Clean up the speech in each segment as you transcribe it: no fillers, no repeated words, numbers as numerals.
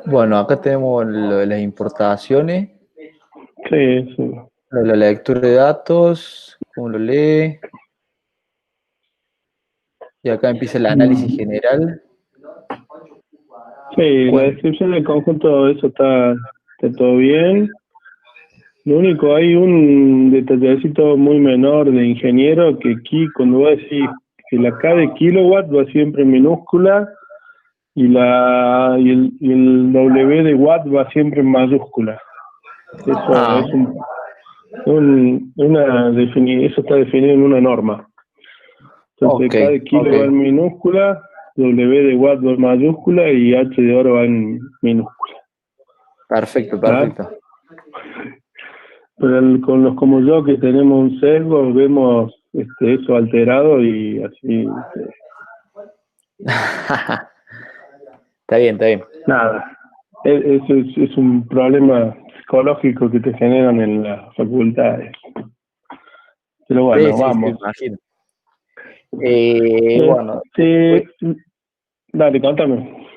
Bueno, acá tenemos lo de las importaciones, Sí, sí. lo de la lectura de datos, cómo lo lee, y acá empieza el análisis Mm, general. sí, la Cuen- descripción del conjunto, eso está todo bien. Lo único, hay un detallecito muy menor de ingeniero que aquí cuando vos decís que la K de kilowatt va siempre en minúscula y el W de watt va siempre en mayúscula. Eso Ah, es eso está definido en una norma. ok, Entonces K de ok, kilo va en minúscula, W de watt va en mayúscula y H de oro va en minúscula. perfecto, ¿Tá? perfecto. Pero con los como yo que tenemos un sesgo, vemos eso alterado y así, Está bien, está bien. nada. Eso es un problema psicológico que te generan en las facultades. Pero Sí, bueno, sí, sí, me vamos. imagino. Bueno, Este, dale, contame.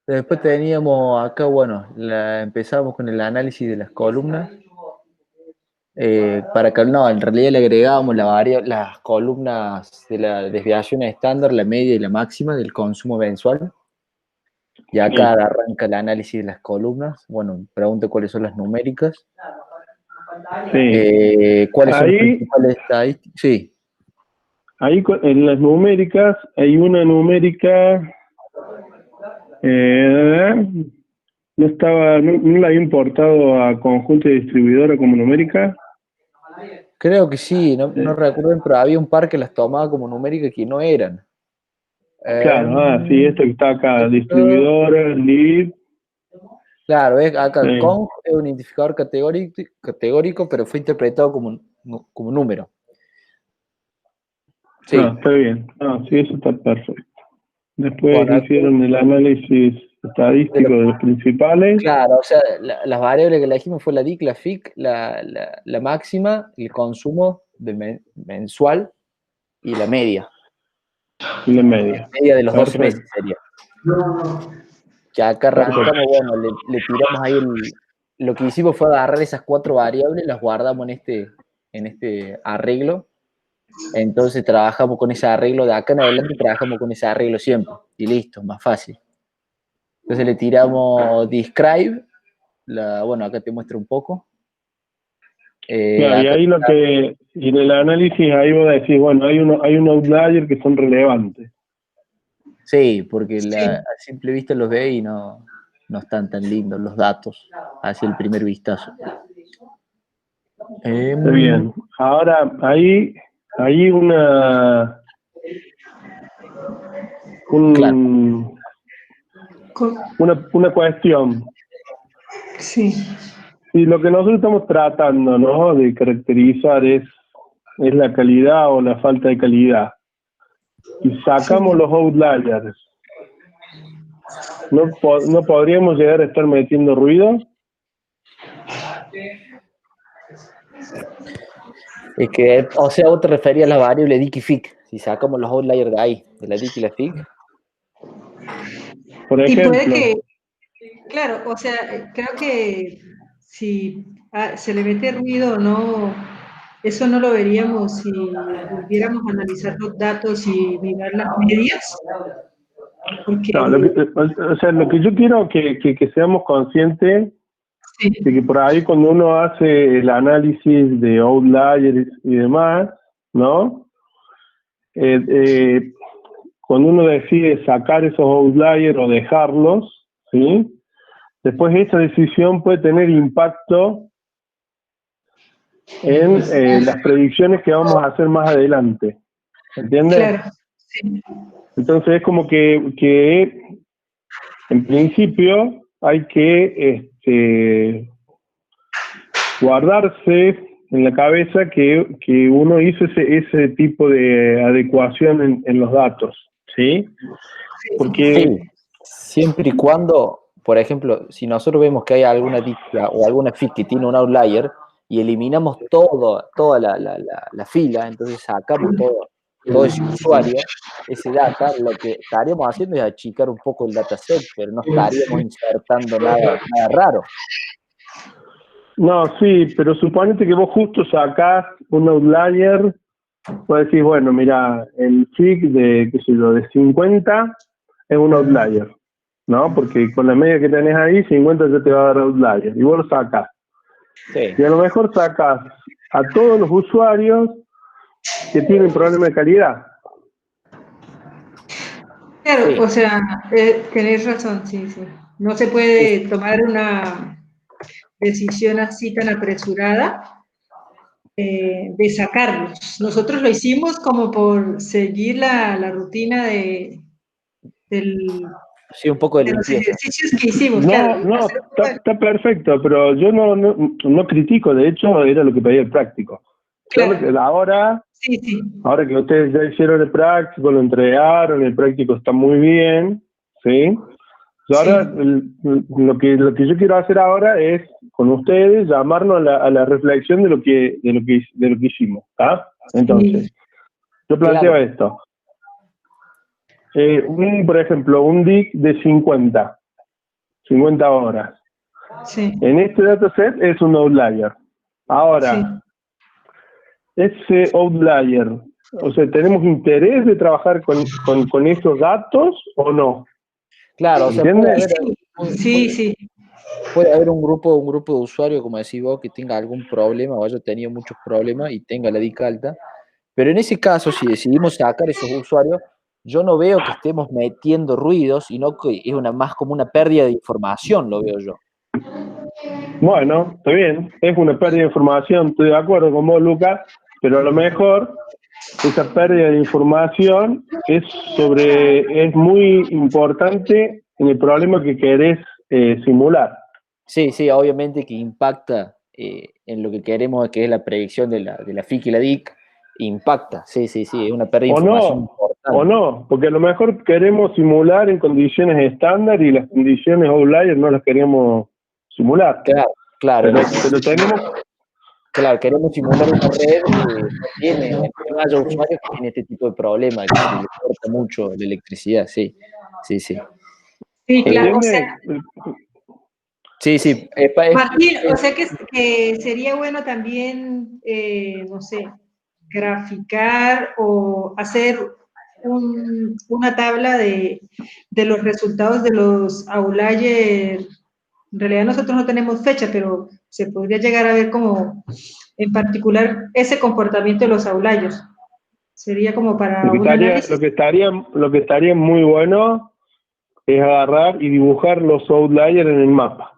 después teníamos acá, bueno, empezamos con el análisis de las columnas. Para que no, en realidad le agregábamos las columnas de la desviación estándar, la media y la máxima del consumo mensual. Y acá Sí. arranca el análisis de las columnas. Bueno, pregunto cuáles son las numéricas. Sí. ¿Cuáles son los Ahí, principales estadísticos? Sí, en las numéricas, hay una numérica, eh, no la había importado a conjunto y distribuidora como numérica. creo que sí, no, no Eh, recuerdo, pero había un par que las tomaba como numéricas que no eran. Eh, claro, sí, esto que está acá, esto, distribuidora, lead, claro, es acá sí. Kong es un identificador categórico, pero fue interpretado como número. No, Sí. está bien. No, sí, eso está perfecto. Después Bueno, aquí hicieron el análisis de lo- estadístico de los principales. claro, o sea, las variables que elegimos fue la DIC, la FIC, la máxima, el consumo mensual y la media. Y la media. Media de los 12 meses Perfecto, sería. Que acá perfecto. arrancamos, bueno, le tiramos ahí lo que hicimos fue agarrar esas cuatro variables, las guardamos en este arreglo. Entonces trabajamos con ese arreglo de acá en adelante, trabajamos con ese arreglo siempre. Y listo, más fácil. Entonces le tiramos describe, bueno, acá te muestro un poco. Claro, y Acá, ahí y en el análisis ahí vos decís, bueno, hay un outlier que son relevantes. sí, porque Sí, a simple vista los ve y no están tan lindos los datos, hacia el primer vistazo. Está bien. Ahora, hay Claro, un, una cuestión. sí, Si lo que nosotros estamos tratando, ¿no? De caracterizar es la calidad o la falta de calidad. Y sacamos sí. los outliers. ¿No podríamos llegar a estar metiendo ruido? es que, o sea, vos te referías a la variable dic y fic. Si sacamos los outliers de ahí, de la dic y la fic, Por Y puede ejemplo, que, claro, o sea, creo que si se le mete ruido o no, eso no lo veríamos si volviéramos a analizar los datos y mirar las medias, porque no, o sea, lo que yo quiero que seamos conscientes sí, de que por ahí cuando uno hace el análisis de outliers y demás, ¿no? Eh, eh, Cuando uno decide sacar esos outliers o dejarlos, ¿sí? Después esa decisión puede tener impacto en las predicciones que vamos a hacer más adelante, ¿entiendes? claro, sí, Entonces es como que en principio hay que guardarse en la cabeza que uno hizo ese tipo de adecuación en los datos, ¿sí? sí, Porque, siempre y cuando, por ejemplo, si nosotros vemos que hay alguna dicta o alguna fic que tiene un outlier y eliminamos toda la fila, entonces sacamos todo. todo ese usuario, ese data, lo que estaríamos haciendo es achicar un poco el dataset, pero no estaríamos insertando nada raro. No, sí, pero suponete que vos justo sacás un outlier, vos decís, bueno, mira, el FIC de, qué sé yo, de 50 es un outlier, ¿no? Porque con la media que tenés ahí, 50 ya te va a dar outlier, y vos lo sacás. Sí. Y a lo mejor sacás a todos los usuarios que tienen problemas de calidad. Claro, Sí. o sea, tenés razón, sí, sí. No se puede tomar una decisión así tan apresurada de sacarlos. Nosotros lo hicimos como por seguir la rutina Sí, un poco de los limpieza. ejercicios que hicimos, No, claro. no, está perfecto, pero yo no critico, de hecho era lo que pedía el práctico. Claro. Ahora, Sí, sí. ahora que ustedes ya hicieron el práctico, lo entregaron, el práctico está muy bien, ¿sí? Ahora, lo que yo quiero hacer ahora es, con ustedes, llamarnos a la reflexión de lo que hicimos, ¿ah? Entonces, yo planteo esto. Por ejemplo, un DIC de 50 horas. Sí. En este dataset es un outlier. Ahora, ese outlier, o sea, ¿tenemos interés de trabajar con esos datos o no? Claro, o sea, ¿Entiendes? Sí. Puede haber un grupo de usuarios, como decís vos, que tenga algún problema o haya tenido muchos problemas y tenga la DIC alta. Pero en ese caso, si decidimos sacar esos usuarios, yo no veo que estemos metiendo ruidos, sino que es más como una pérdida de información, lo veo yo. Bueno, está bien, es una pérdida de información, estoy de acuerdo con vos, Lucas, pero a lo mejor esa pérdida de información es muy importante en el problema que querés simular. Sí, obviamente que impacta en lo que queremos, que es la predicción de la FIC y la DIC, impacta, sí, es una pérdida de información importante. O no, porque a lo mejor queremos simular en condiciones estándar y las condiciones outlier no las queremos simular. Claro. Pero tenemos... Claro, queremos simular una red que no haya usuarios que tienen este tipo de problemas, que se les corta mucho la electricidad, sí. Sí, claro, o sea, Sí. Martín, o sea que sería bueno también, no sé, graficar o hacer una tabla de los resultados de los outliers. En realidad nosotros no tenemos fecha, pero se podría llegar a ver como en particular ese comportamiento de los outliers. Sería como para un análisis. Lo que estaría muy bueno es agarrar y dibujar los outliers en el mapa.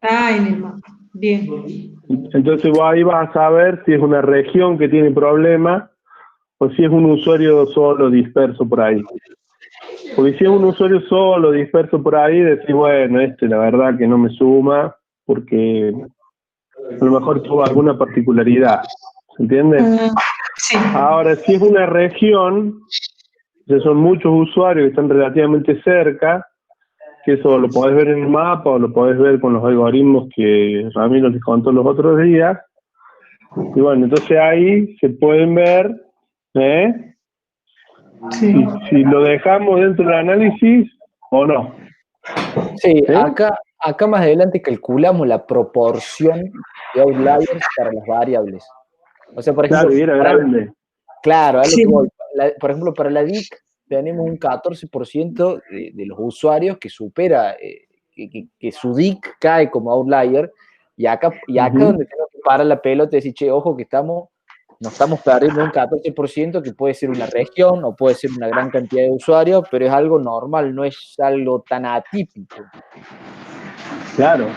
En el mapa. Bien. Entonces vos ahí vas a saber si es una región que tiene problemas o si es un usuario solo disperso por ahí. Porque si es un usuario solo disperso por ahí, decís, bueno, la verdad que no me suma porque a lo mejor tuvo alguna particularidad. ¿Se entiende? Sí. Ahora, si es una región, ya son muchos usuarios que están relativamente cerca, que eso lo podés ver en el mapa o lo podés ver con los algoritmos que Ramiro les contó los otros días. Y bueno, entonces ahí se pueden ver, si lo dejamos dentro del análisis o no. Sí, acá más adelante calculamos la proporción de outliers para las variables. O sea, por ejemplo, claro, y era grande. Claro, por ejemplo, para la DIC tenemos un 14% de los usuarios que supera, que su DIC cae como outlier, y acá donde tenemos que parar la pelota y decir, che, ojo que nos estamos perdiendo un 14% que puede ser una región o puede ser una gran cantidad de usuarios, pero es algo normal, no es algo tan atípico. Claro.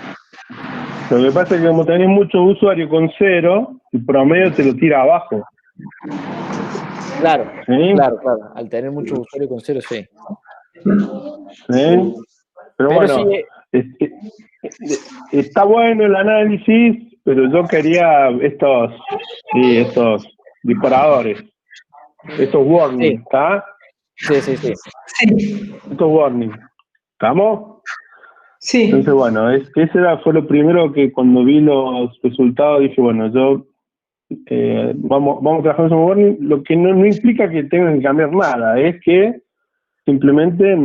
Lo que pasa es que como tenés muchos usuarios con 0, el promedio te lo tira abajo. Claro, ¿sí? Claro. Al tener muchos usuarios con 0, sí. ¿Sí? Pero bueno, está bueno el análisis, pero yo quería estos disparadores, estos warnings, ¿está? Sí. Estos warnings, ¿estamos? Sí. Entonces, bueno, fue lo primero que cuando vi los resultados dije, bueno, yo vamos a trabajar en Software Warning, lo que no implica que tengan que cambiar nada, es que simplemente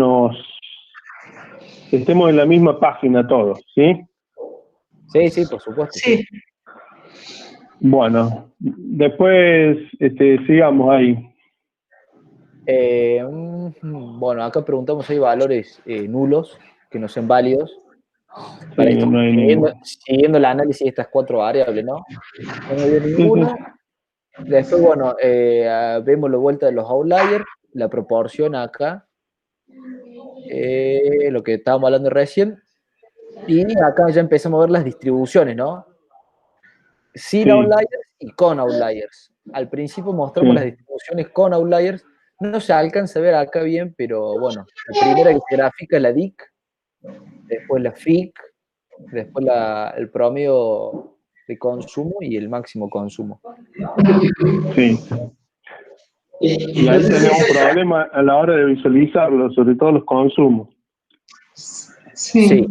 estemos en la misma página todos, ¿sí? Sí, por supuesto. Sí. Bueno, después sigamos ahí. Bueno, acá preguntamos si hay valores nulos, que no sean válidos. Para Sí, esto, no hay siguiendo el análisis de estas 4 variables, ¿no? No hay ninguno. Después, bueno, vemos la vuelta de los outliers, la proporción acá, lo que estábamos hablando recién, y acá ya empezamos a ver las distribuciones, ¿no? Sin outliers y con outliers. Al principio mostramos las distribuciones con outliers, no se alcanza a ver acá bien, pero bueno, la primera que se grafica es la DIC, después la FIC, después el promedio de consumo y el máximo consumo. Sí. Y ahí tenemos un problema a la hora de visualizarlo, sobre todo los consumos. Sí.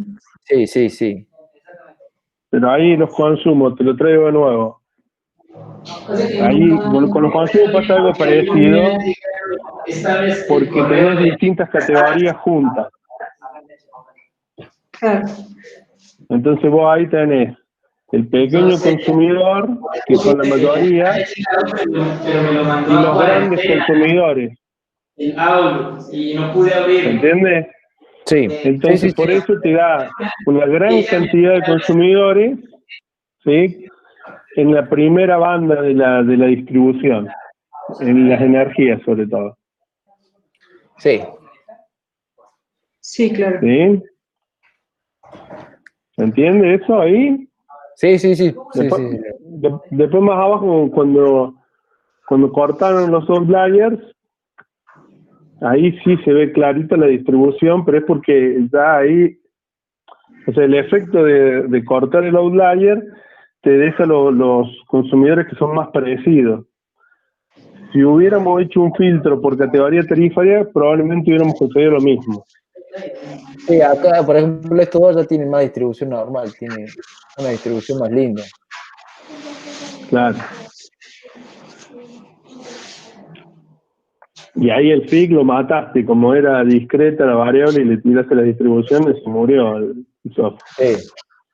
Pero ahí los consumos, te lo traigo de nuevo. Ahí con los consumos pasa algo parecido porque tenés distintas categorías juntas. Claro. Entonces vos ahí tenés el pequeño consumidor, que son la mayoría, y los grandes consumidores. ¿Entiendes? Sí. Entonces por eso te da una gran cantidad de consumidores, ¿sí?, en la primera banda de la distribución, en las energías sobre todo. Sí. Sí, claro. ¿Sí? ¿Se entiende eso ahí? Sí. Después más abajo, cuando cortaron los outliers, ahí sí se ve clarita la distribución, pero es porque ya ahí, o sea, el efecto de cortar el outlier te deja los consumidores que son más parecidos. Si hubiéramos hecho un filtro por categoría tarifaria, probablemente hubiéramos conseguido lo mismo. Sí, acá, por ejemplo, estos dos ya tienen más distribución normal, tienen una distribución más linda. Claro. Y ahí el FIC lo mataste, como era discreta la variable y le tiraste la distribución, se murió el software.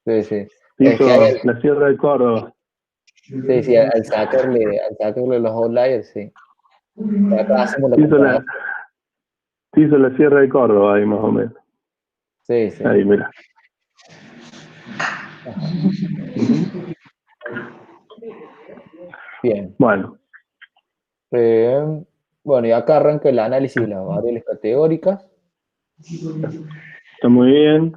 Sí. Hizo la Sierra de Córdoba. Sí, al sacarle los outliers, sí. Acá hacemos la comparación. Hizo la Sierra de Córdoba ahí más o menos. Sí. Ahí, mira. Bien. Bueno. Bueno, y acá arranca el análisis de las variables categóricas. Está muy bien.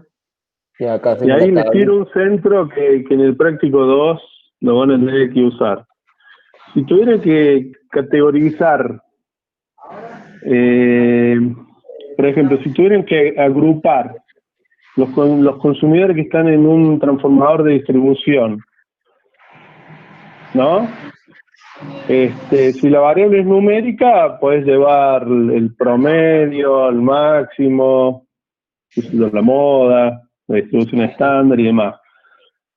Y acá y ahí les tiro un centro que en el práctico 2 lo van a tener que usar. Si tuvieran que categorizar, por ejemplo, si tuvieran que agrupar los consumidores que están en un transformador de distribución, ¿no? Si la variable es numérica, puedes llevar el promedio, el máximo, la moda, la distribución estándar y demás.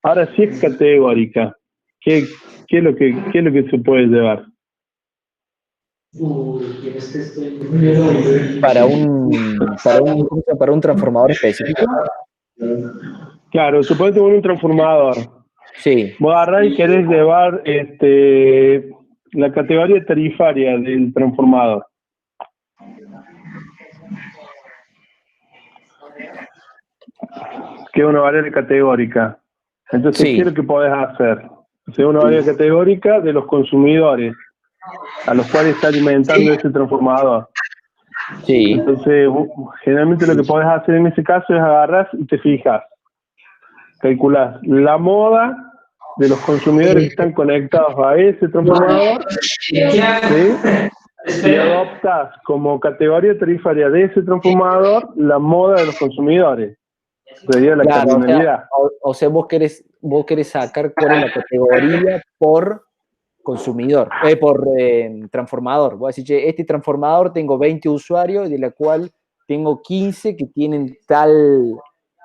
Ahora, si es categórica, ¿qué es lo que se puede llevar? Para un transformador específico. Claro, suponete un transformador. Sí. Vos agarrás y querés llevar la categoría tarifaria del transformador. Que es una variable categórica. Entonces, ¿qué es lo que podés hacer? O sea, una variable categórica de los consumidores a los cuales está alimentando ese transformador. Sí. Entonces, generalmente lo que podés hacer en ese caso es agarrar y te fijas. Calculás la moda de los consumidores que están conectados a ese transformador, ¿sí? Y adoptas como categoría tarifaria de ese transformador la moda de los consumidores. Sería la cardinalidad. O sea, vos querés sacar cuál es la categoría por consumidor, por transformador. Vos decís, este transformador tengo 20 usuarios, de la cual tengo 15 que tienen tal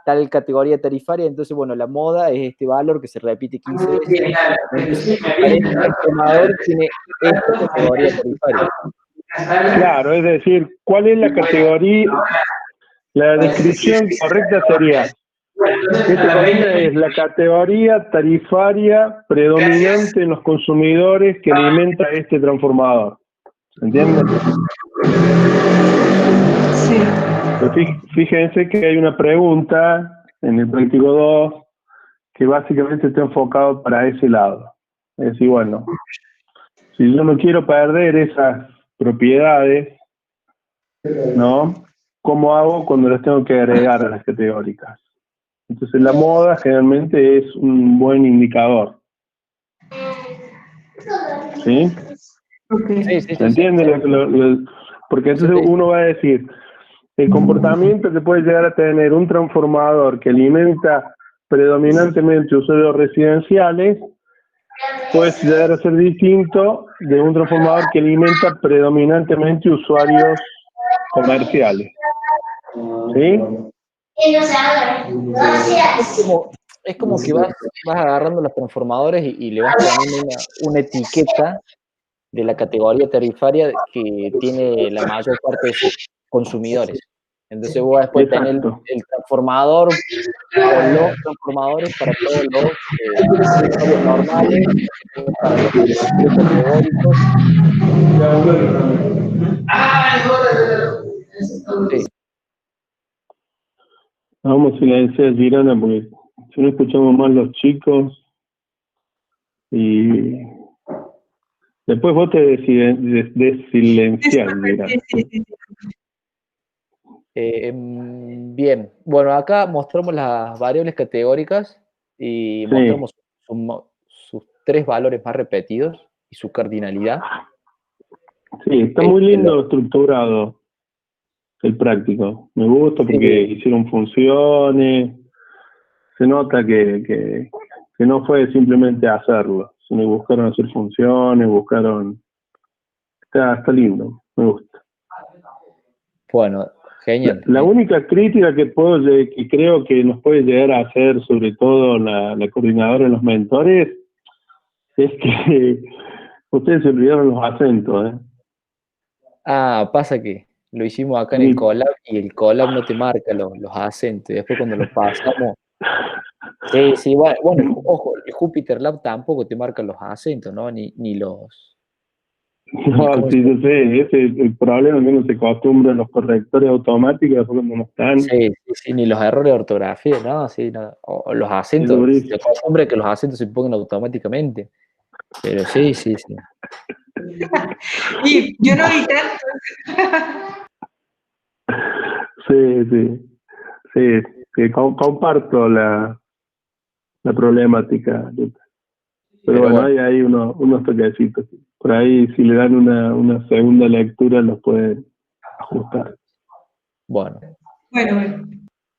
tal categoría tarifaria, entonces, bueno, la moda es este valor que se repite 15 veces, entonces, este transformador tiene esta categoría tarifaria. Claro, es decir, ¿cuál es la categoría? La descripción correcta sería, esta columna es la categoría tarifaria predominante en los consumidores que alimenta este transformador. ¿Se entiende? Sí. Pero fíjense que hay una pregunta en el práctico 2 que básicamente está enfocado para ese lado. Es decir, bueno, si yo no quiero perder esas propiedades, ¿no? ¿Cómo hago cuando las tengo que agregar a las categóricas? Entonces la moda generalmente es un buen indicador. ¿Sí? Okay. Sí, sí, ¿Se entiende? Porque entonces uno va a decir, el comportamiento que puede llegar a tener un transformador que alimenta predominantemente usuarios residenciales puede llegar a ser distinto de un transformador que alimenta predominantemente usuarios comerciales. ¿Sí? Es como que vas agarrando los transformadores y le vas poniendo una etiqueta de la categoría tarifaria que tiene la mayor parte de sus consumidores. Entonces vos después tenés el transformador o los transformadores para todos los usuarios normales, para los categóricos. Sí. Vamos a silenciar Girona porque si no escuchamos más los chicos y después vos te desilenciás, Girona. Bien, bueno, acá mostramos las variables categóricas y mostramos sus 3 valores más repetidos y su cardinalidad. Sí, está muy lindo estructurado el práctico. Me gusta porque hicieron funciones. Se nota que no fue simplemente hacerlo, sino buscaron hacer funciones, buscaron... Está lindo, me gusta. Bueno, genial. La única crítica que creo que nos puede llegar a hacer, sobre todo la coordinadora de los mentores, es que ustedes se olvidaron los acentos, ¿eh? Ah, pasa que lo hicimos acá en el Colab y el Colab no te marca los acentos. Y después cuando lo pasamos... Sí, bueno, ojo, el Jupyter Lab tampoco te marca los acentos, ¿no? Ni los... No, sí, yo sé, ese es el problema que uno se acostumbra a los correctores automáticos cuando no están. Sí, ni los errores de ortografía, ¿no? Sí, no. O los acentos, se acostumbra a que los acentos se pongan automáticamente. Pero sí. Y yo no vi tanto. Sí, comparto la problemática. Pero bueno, hay ahí unos toquecitos. Por ahí, si le dan una segunda lectura, los pueden ajustar. Bueno.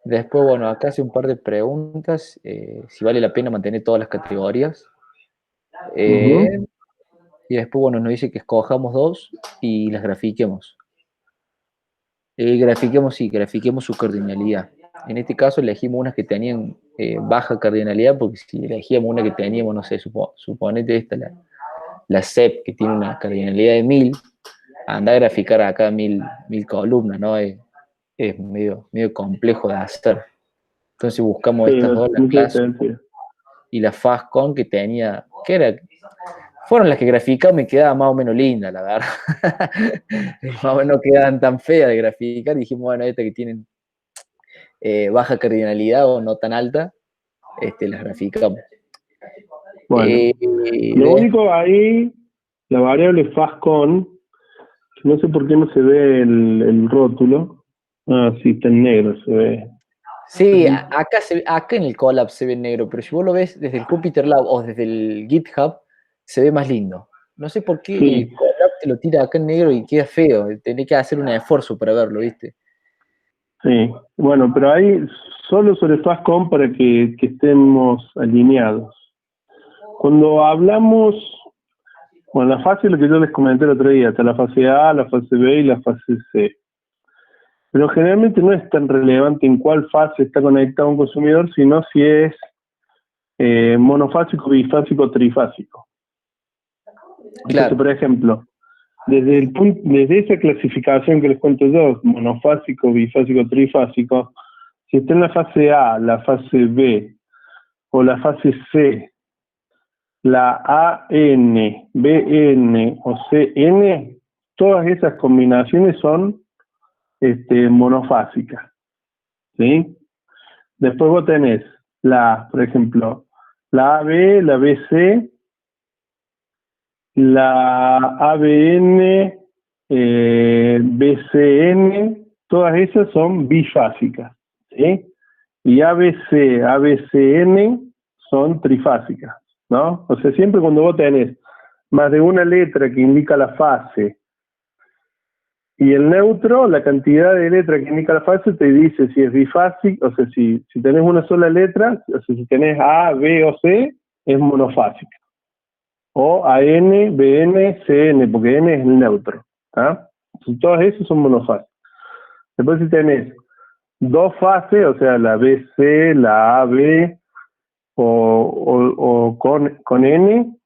Después, bueno, acá hace un par de preguntas. Si vale la pena mantener todas las categorías. Y después, bueno, nos dice que escojamos 2 y las grafiquemos. Grafiquemos su cardinalidad. En este caso elegimos unas que tenían baja cardinalidad, porque si elegíamos una que teníamos, no sé, suponete esta, la CEP, que tiene una cardinalidad de 1000, anda a graficar acá 1000 columnas, ¿no? Es medio complejo de hacer. Entonces buscamos estas dos, la clase y la FastCon fueron las que graficamos y quedaba más o menos linda, la verdad. Más o menos no quedaban tan feas de graficar. Dijimos, bueno, estas que tienen baja cardinalidad o no tan alta, las graficamos. Bueno, lo único ahí, la variable FastCon, no sé por qué no se ve el rótulo. Ah, sí, está en negro, se ve. Sí, acá en el Colab se ve en negro, pero si vos lo ves desde el Jupyter Lab o desde el GitHub, se ve más lindo. No sé por qué el Colab te lo tira acá en negro y queda feo. Tenés que hacer un esfuerzo para verlo, ¿viste? Sí, bueno, pero ahí solo sobre FastCon para que estemos alineados. Cuando hablamos, bueno, la fase, lo que yo les comenté el otro día, está la fase A, la fase B y la fase C. Pero generalmente no es tan relevante en cuál fase está conectado un consumidor, sino si es monofásico, bifásico, trifásico. Entonces, Claro. por ejemplo, desde esa clasificación que les cuento yo, monofásico, bifásico, trifásico, si está en la fase A, la fase B o la fase C, la AN, BN o CN, todas esas combinaciones son monofásicas, ¿sí? Después vos tenés por ejemplo, la AB, la BC, la ABN, BCN, todas esas son bifásicas, ¿sí? Y ABC, ABCN son trifásicas, ¿no? O sea, siempre cuando vos tenés más de una letra que indica la fase y el neutro, la cantidad de letra que indica la fase te dice si es bifásico, o sea, si tenés una sola letra, o sea, si tenés A, B o C, es monofásica. O AN, BN, CN, porque N es el neutro. ¿Ah? Todas esas son monofásicas. Después si tenés dos fases, o sea, la BC, la AB o con N,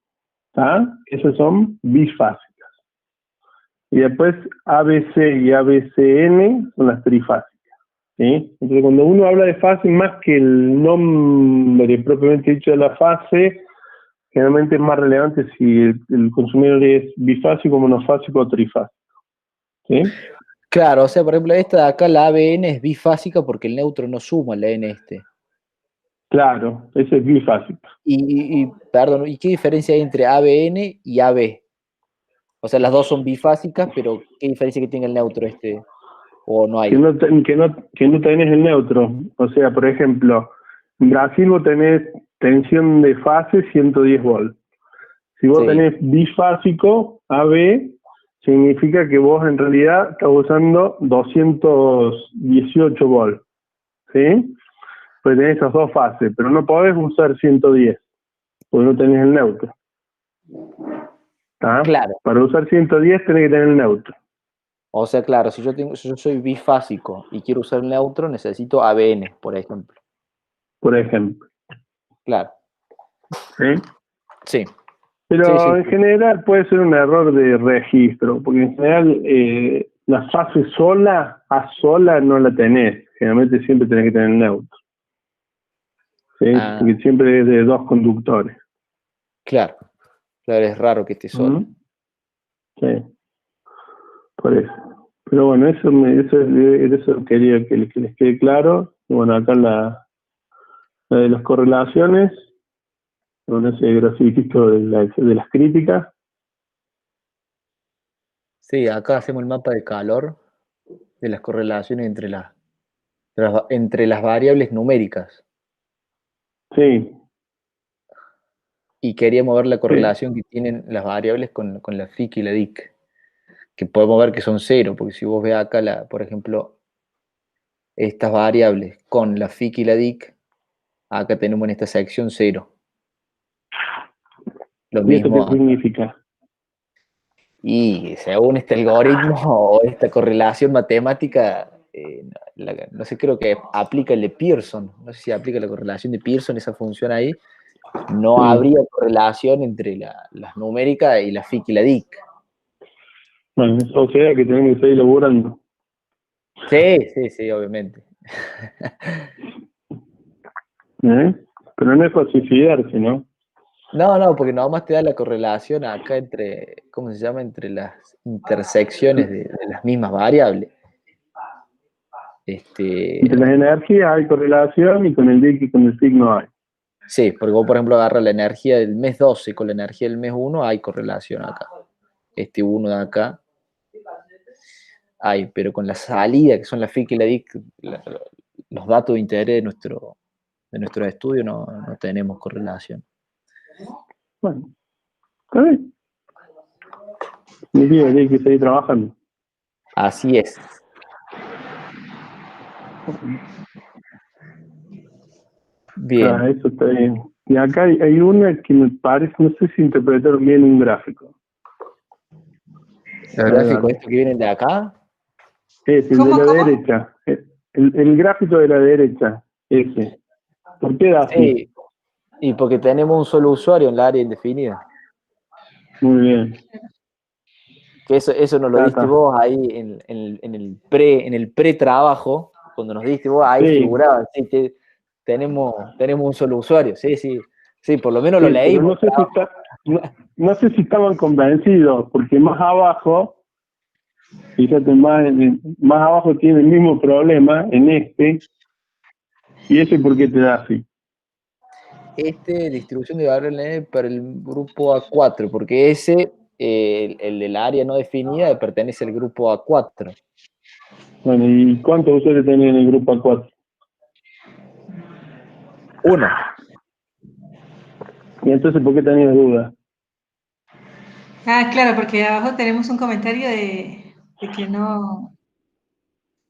¿ah? Esas son bifásicas. Y después ABC y ABCN son las trifásicas. ¿Sí? Entonces cuando uno habla de fase, más que el nombre propiamente dicho de la fase, generalmente es más relevante si el consumidor es bifásico, monofásico o trifásico. ¿Sí? Claro, o sea, por ejemplo, esta de acá, la ABN es bifásica porque el neutro no suma el N este. Claro, ese es bifásico. Perdón, ¿y qué diferencia hay entre ABN y AB? O sea, las dos son bifásicas, pero ¿qué diferencia que tiene el neutro este? ¿O no hay? Que no tenés el neutro. O sea, por ejemplo, en Brasil vos tenés tensión de fase 110 volts. Si vos Sí. tenés bifásico, AB, significa que vos en realidad estás usando 218 volts. ¿Sí? Pues tenés esas dos fases, pero no podés usar 110, porque no tenés el neutro. ¿Tá? Claro. Para usar 110 tenés que tener el neutro. O sea, claro, si yo soy bifásico y quiero usar el neutro, necesito ABN, por ejemplo. Por ejemplo. Claro. ¿Sí? Sí. Pero Sí. en general puede ser un error de registro, porque en general la fase sola, A sola no la tenés. Generalmente siempre tenés que tener el neutro. ¿Sí? Porque siempre es de dos conductores. Claro. Claro, es raro que esté solo. Sí. Por eso. Pero bueno, eso quería que les quede claro. Y bueno, acá la de las correlaciones, con ese grafiquito de las críticas. Sí, acá hacemos el mapa de calor de las correlaciones entre las variables numéricas. Sí. Y queríamos ver la Sí. correlación que tienen las variables con la FIC y la DIC. Que podemos ver que son cero, porque si vos ves acá, por ejemplo, estas variables con la FIC y la DIC, acá tenemos en esta sección 0. Lo ¿Y eso mismo qué significa? Y según este algoritmo o esta correlación matemática, no sé, creo que aplica el de Pearson. No sé si aplica la correlación de Pearson, esa función ahí. No Sí. habría correlación entre las numéricas y la FIC y la DIC. Bueno, o sea que tenemos que seguir laburando. Sí, obviamente. Pero no es falsificarse, ¿no? No, porque nomás te da la correlación acá entre, ¿cómo se llama? Entre las intersecciones de las mismas variables. Entre las energías hay correlación y con el DIC y con el SIG no hay. Sí, porque vos, por ejemplo, agarras la energía del mes 12 con la energía del mes 1, hay correlación acá. Este 1 de acá hay, pero con la salida, que son la FIC y la DIC, los datos de interés de nuestro estudio no tenemos correlación. Bueno, está bien. Significa que hay que seguir trabajando. Así es. Bien. Eso está bien. Y acá hay una que me parece, no sé si interpretaron bien un gráfico. Los gráficos estos que vienen de acá. el de ¿Cómo, la cómo? derecha. El gráfico de la derecha, ese. ¿Por qué da así? Sí, y porque tenemos un solo usuario en la área indefinida. Muy bien. Que eso nos lo diste Acá. vos ahí en el pre-trabajo, cuando nos diste vos, ahí Sí, figuraba, sí, tenemos un solo usuario, sí, por lo menos lo sí, pero leímos. no sé si estaban convencidos, porque más abajo, fíjate, más abajo tiene el mismo problema en y ese por qué te da así. Distribución de variables para el grupo A4, porque ese, el del área no definida, pertenece al grupo A4. Bueno, ¿y cuántos usuarios tienen en el grupo A4? Uno. Y entonces, ¿por qué tenías dudas? Ah, claro, porque abajo tenemos un comentario de que no.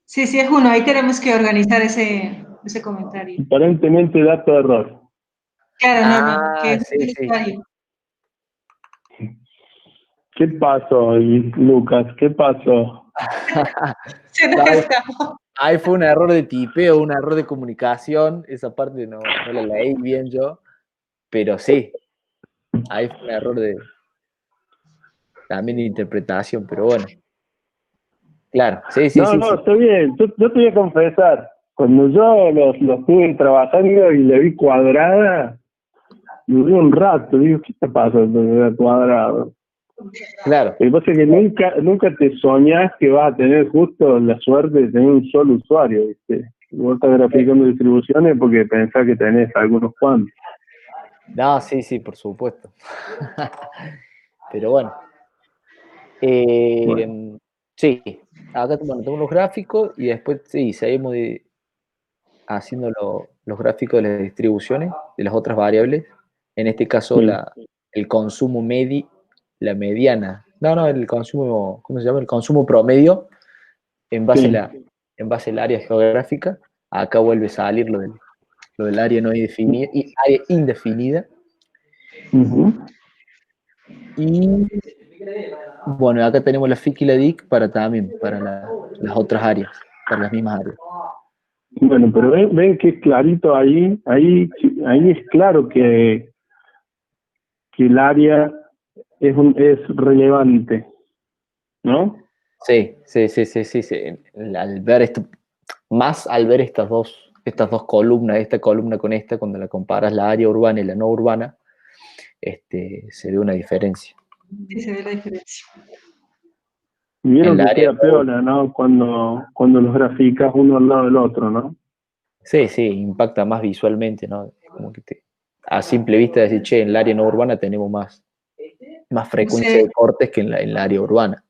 Sí, sí, es uno. Ahí tenemos que organizar ese comentario. Aparentemente dato de error. Claro, no, no, que Ah, es sí, el sí. usuario. ¿Qué pasó, Lucas? ¿Qué pasó? Se nos escapó. Ahí fue un error de tipeo, un error de comunicación, esa parte no la leí bien yo, pero sí, ahí fue un error también de interpretación, pero bueno. Claro, sí. No, está bien. Yo te voy a confesar. Cuando yo lo estuve trabajando y le vi cuadrada, duré un rato. Digo, ¿qué está pasando? Era cuadrado. Claro. Lo que pasa es que nunca te soñás que vas a tener justo la suerte de tener un solo usuario, ¿viste? Vos estás graficando distribuciones porque pensás que tenés algunos cuantos. No, sí, por supuesto. Pero bueno. Bueno. Sí, acá tengo los gráficos y después sí, seguimos haciendo los gráficos de las distribuciones de las otras variables. En este caso, Sí. el consumo la mediana. No, el consumo, ¿cómo se llama? El consumo promedio en base, Sí. en base al área geográfica. Acá vuelve a salir lo del área no definida y área indefinida. Uh-huh. Y bueno, acá tenemos la FIC y la DIC para las otras áreas, para las mismas áreas. Bueno, pero ven que es clarito ahí es claro que el área es relevante, ¿no? Sí. Al ver esto, más al ver estas dos columnas, esta columna con esta, cuando la comparas la área urbana y la no urbana, se ve una diferencia. Sí, se ve la diferencia. Y En vieron la que área queda peor, ¿no? Cuando los graficas uno al lado del otro, ¿no? sí, impacta más visualmente, ¿no? Como que a simple vista decir, che, en el área no urbana tenemos más frecuencia Sí, de cortes que en la área urbana.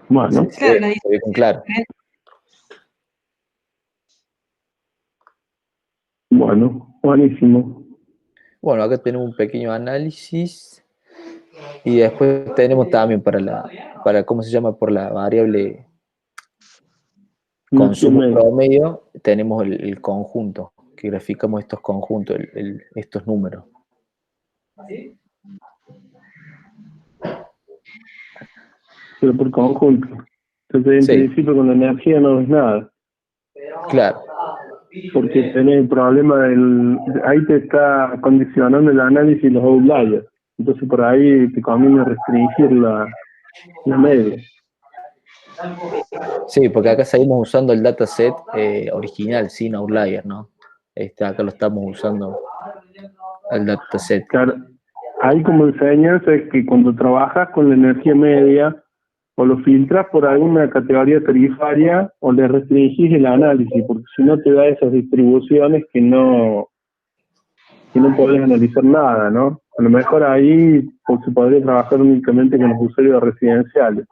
Bueno, claro, la Se ve con claro. diferencia. bueno, buenísimo. Bueno, acá tenemos un pequeño análisis y después tenemos también ¿cómo se llama? Por la variable Energía consumo media. promedio, tenemos el conjunto, que graficamos estos conjuntos, estos números. Pero por conjunto. Entonces, en Sí, principio, con la energía no ves nada. claro. Porque tenés el problema ahí te está condicionando el análisis de los outliers. Entonces, por ahí te conviene restringir la media. Sí, porque acá seguimos usando el dataset original, sin outlier, ¿no? Acá lo estamos usando el dataset. Claro, ahí como enseñanza es que cuando trabajas con la energía media, o lo filtras por alguna categoría tarifaria o le restringís el análisis, porque si no te da esas distribuciones que no podés analizar nada, ¿no? A lo mejor ahí se podría trabajar únicamente con los usuarios residenciales,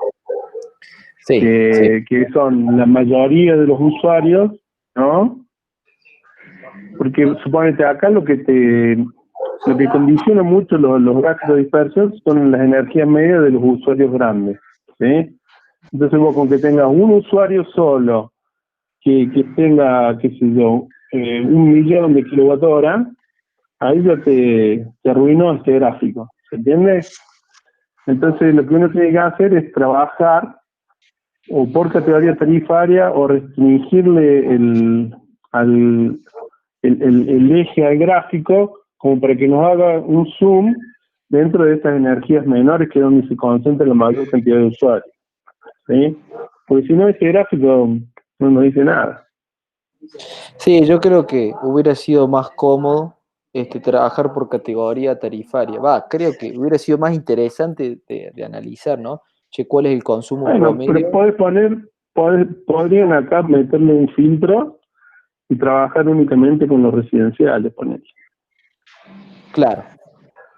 Sí. que son la mayoría de los usuarios, ¿no? Porque suponete acá lo que condiciona mucho los gráficos de dispersión son las energías medias de los usuarios grandes, ¿sí? Entonces vos con que tengas un usuario solo que tenga, qué sé yo, 1.000.000 de kilowatt-hora, ahí ya te arruinó este gráfico, ¿se entiende? Entonces lo que uno tiene que hacer es trabajar o por categoría tarifaria o restringirle el eje al gráfico como para que nos haga un zoom dentro de estas energías menores que es donde se concentra la mayor cantidad de usuarios, ¿sí? Porque si no, ese gráfico no nos dice nada. Sí, yo creo que hubiera sido más cómodo trabajar por categoría tarifaria. Creo que hubiera sido más interesante de analizar, ¿no? Che, ¿cuál es el consumo Bueno, pero promedio? podrían acá meterle un filtro y trabajar únicamente con los residenciales, poner. Claro,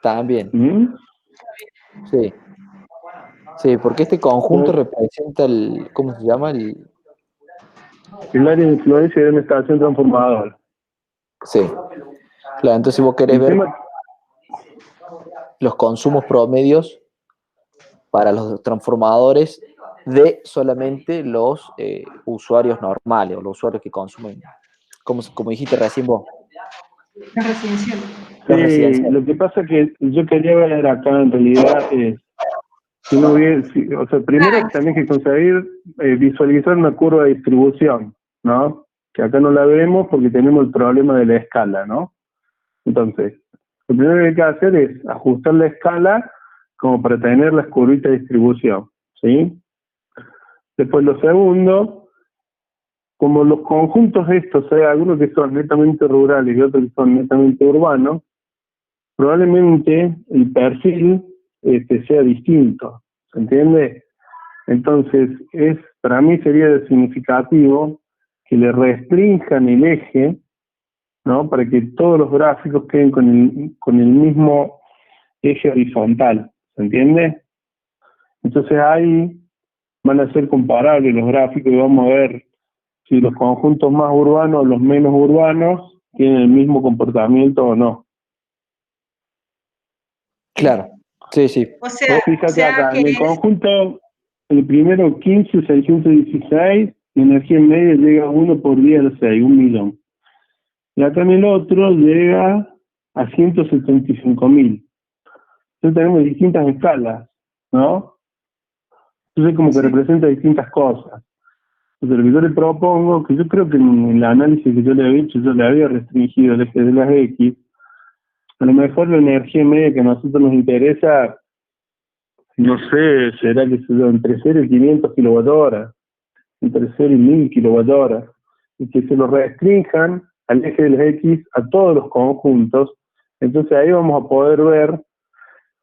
también. ¿Mm? Sí. Sí, porque este conjunto O representa ¿cómo se llama? el área de influencia de una estación transformadora. Sí. Claro, entonces vos querés El ver tema, los consumos promedios para los transformadores de solamente los usuarios normales o los usuarios que consumen, como dijiste recién vos, Las residenciales. los sí, residenciales. lo que pasa que yo quería ver acá en realidad es, si no hubiera, o sea, primero Claro, tenés que conseguir visualizar una curva de distribución, ¿no? Que acá no la vemos porque tenemos el problema de la escala, ¿no? Entonces, lo primero que hay que hacer es ajustar la escala como para tener las curvitas de distribución, ¿sí? Después lo segundo, como los conjuntos estos, hay algunos que son netamente rurales y otros que son netamente urbanos, probablemente el perfil sea distinto, ¿se entiende? Entonces, para mí sería significativo que le restrinjan el eje, ¿no? Para que todos los gráficos queden con el mismo eje horizontal, ¿se entiende? Entonces ahí van a ser comparables los gráficos y vamos a ver si los conjuntos más urbanos o los menos urbanos tienen el mismo comportamiento o no. Claro, sí, sí. Vos o fíjate sea acá, que en el es, conjunto, el primero 15,616, la energía media llega a 1 por día a las 6, 1.000.000. Y acá en el otro llega a 175.000. Entonces tenemos distintas escalas, ¿no? Entonces como que sí. representa distintas cosas. Entonces lo que yo le propongo, que yo creo que en el análisis que yo le había hecho, yo le había restringido el eje de las X, a lo mejor la energía media que a nosotros nos interesa, no sé, será que sea entre 0 y 500 kWh, entre 0 y 1.000 kWh, y que se lo restrinjan al eje de las X a todos los conjuntos. Entonces ahí vamos a poder ver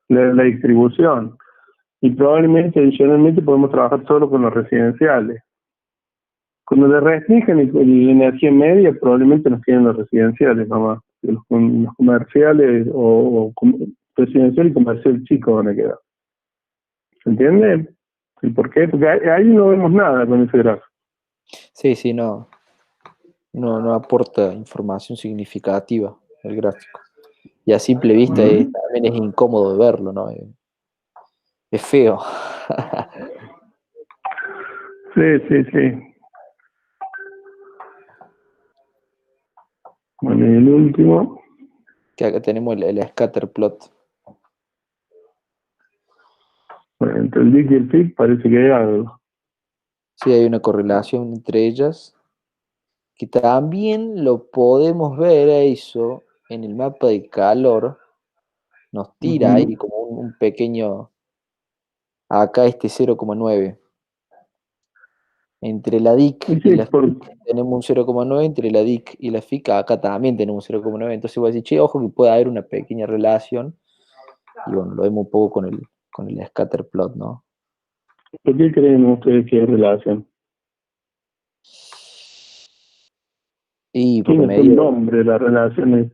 la distribución. Y probablemente, adicionalmente, podemos trabajar solo con los residenciales. Cuando le restringen la energía media, probablemente nos queden los residenciales nomás. Los comerciales residencial y comercial chicos van a quedar. ¿Se entiende? ¿Y por qué? Porque ahí no vemos nada con ese gráfico. Sí, sí, no aporta información significativa el gráfico. Y a simple vista también es incómodo de verlo, ¿no? Es feo. Sí, sí, sí. Bueno, y el último. Que acá tenemos el scatter plot. Bueno, entre el DIC y el FIC parece que hay algo. Sí, hay una correlación entre ellas, que también lo podemos ver a eso en el mapa de calor. Nos tira ahí como un pequeño, acá 0,9. Entre la DIC Y y sí, la FIC tenemos un 0,9, entre la DIC y la FIC acá también tenemos un 0,9. Entonces voy a decir, che, ojo que puede haber una pequeña relación. Y bueno, lo vemos un poco con el scatter plot, ¿no? ¿por qué creen ustedes que hay relación? Y porque Tiene un nombre la relación.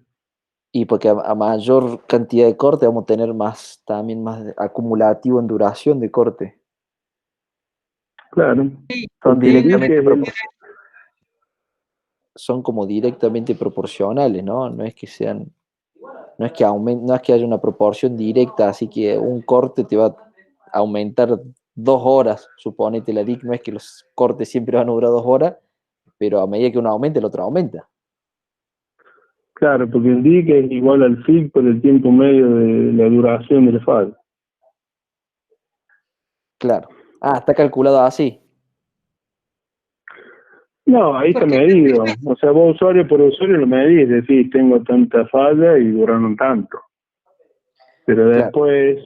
porque a mayor cantidad de corte vamos a tener también más acumulativo en duración de corte. Claro. Son Porque el DIC directamente es el. son como directamente proporcionales, ¿no? No es que no es que haya una proporción directa, así que un corte te va a aumentar 2 horas, suponete la DIC, no es que los cortes siempre van a durar 2 horas, pero a medida que uno aumenta, el otro aumenta. Claro, porque el DIC es igual al FIC por el tiempo medio de la duración del fase. Claro. Ah, está calculado así. No, ahí está Porque, medido. O sea, vos usuario por usuario lo medís, decís, tengo tanta falla y duraron tanto. Pero Claro, después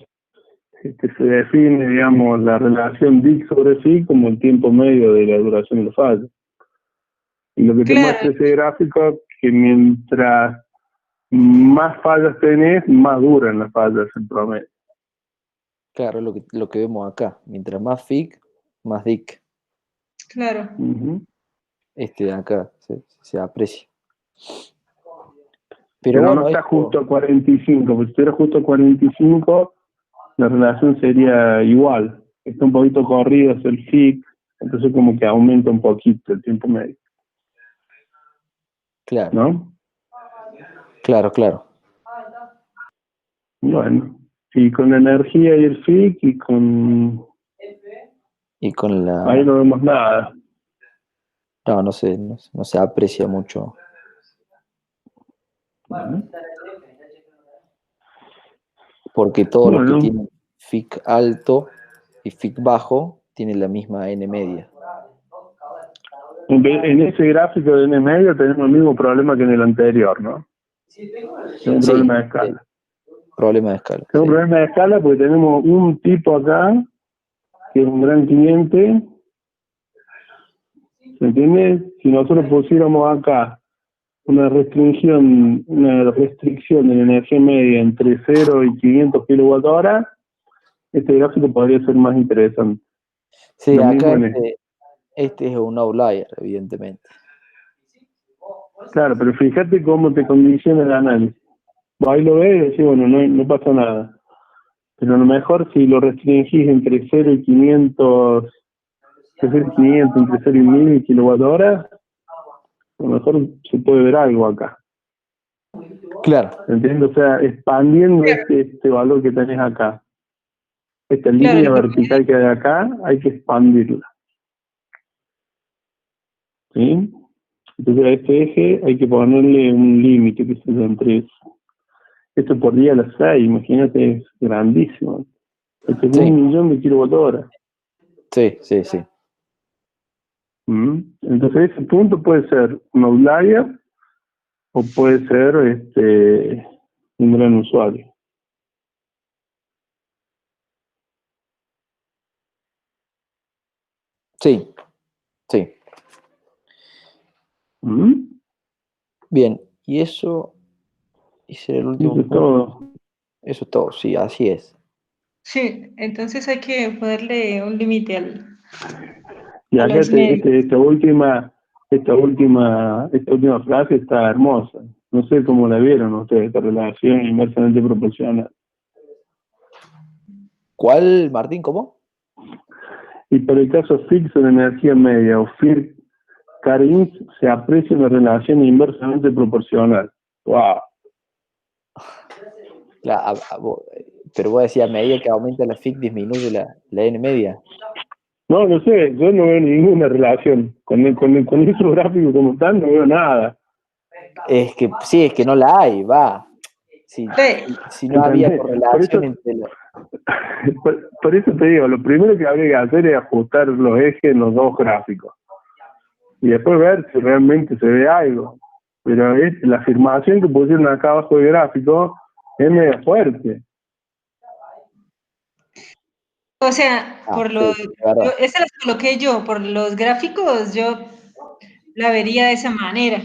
se define, digamos, la relación DIC sobre sí como el tiempo medio de la duración de la falla. Y lo que te claro, muestra ese gráfico que mientras más fallas tenés, más duran las fallas en promedio. claro, lo que vemos acá. Mientras más FIC, más DIC. claro. Ujú. Este de acá se aprecia. Pero Pero no bueno, está esto, justo a 45, porque si estuviera justo a 45, la relación sería igual. Está un poquito corrido hacia el FIC, entonces como que aumenta un poquito el tiempo medio, claro, ¿no? claro. Bueno, y con la energía y el FIC y con... Y con Ahí la... no vemos nada. No, no se aprecia mucho. Ujú. Porque todos los que Bueno, tienen FIC alto y FIC bajo tienen la misma N media. en ese gráfico de N medio tenemos el mismo problema que en el anterior, ¿no? Tenemos un Sí, problema de escala. problema de escala. Tenemos un Sí. problema de escala porque tenemos un tipo acá, que es un gran cliente, ¿se entiende? Si nosotros pusiéramos acá una restricción de la energía media entre 0 y 500 kWh, este gráfico podría ser más interesante. Sí, Lo acá mismo en este. este es un outlier, evidentemente. Claro, pero fíjate cómo te condiciona el análisis. Vos ahí lo ves y decís, bueno, no pasa nada. Pero a lo mejor si lo restringís entre 0 y 500, entre 0 y 1000 kWh, a lo mejor se puede ver algo acá. Claro, ¿Entiendes? O sea, expandiendo este valor que tenés acá. Esta Claro, línea lo que vertical que hay acá, hay que expandirla. ¿Sí? Entonces a este eje hay que ponerle un límite que sea entre esto por día a las 6, imagínate, es grandísimo. Esto es sí, 1.000.000 de kilowatt-hora. sí. Entonces ese punto puede ser un outlier o puede ser un gran usuario. Sí. ¿Mm? Bien, y eso, ese era el Eso último es punto. todo. Eso es todo, sí, así es. sí, entonces hay que ponerle un límite Y a acá los medios. esta última frase está hermosa. No sé cómo la vieron ustedes, esta relación inversamente proporcional. ¿Cuál, Martín? ¿Cómo? Y para el caso fixo de energía media o FIR Carins se aprecia una relación inversamente proporcional. ¡Wow! Pero vos decías, a medida que aumenta la FIC, disminuye la N media. No, no sé, yo no veo ninguna relación. Con esos gráficos como tal, no veo nada. Es que sí, es que no la hay, va. Si no había ¿Entendés? correlación entre Por eso te digo, lo primero que habría que hacer es ajustar los ejes en los dos gráficos. Y después ver si realmente se ve algo. Pero la afirmación que pusieron acá abajo del gráfico es medio fuerte. O sea, sí, verdad. esa las coloqué yo, por los gráficos yo la vería de esa manera,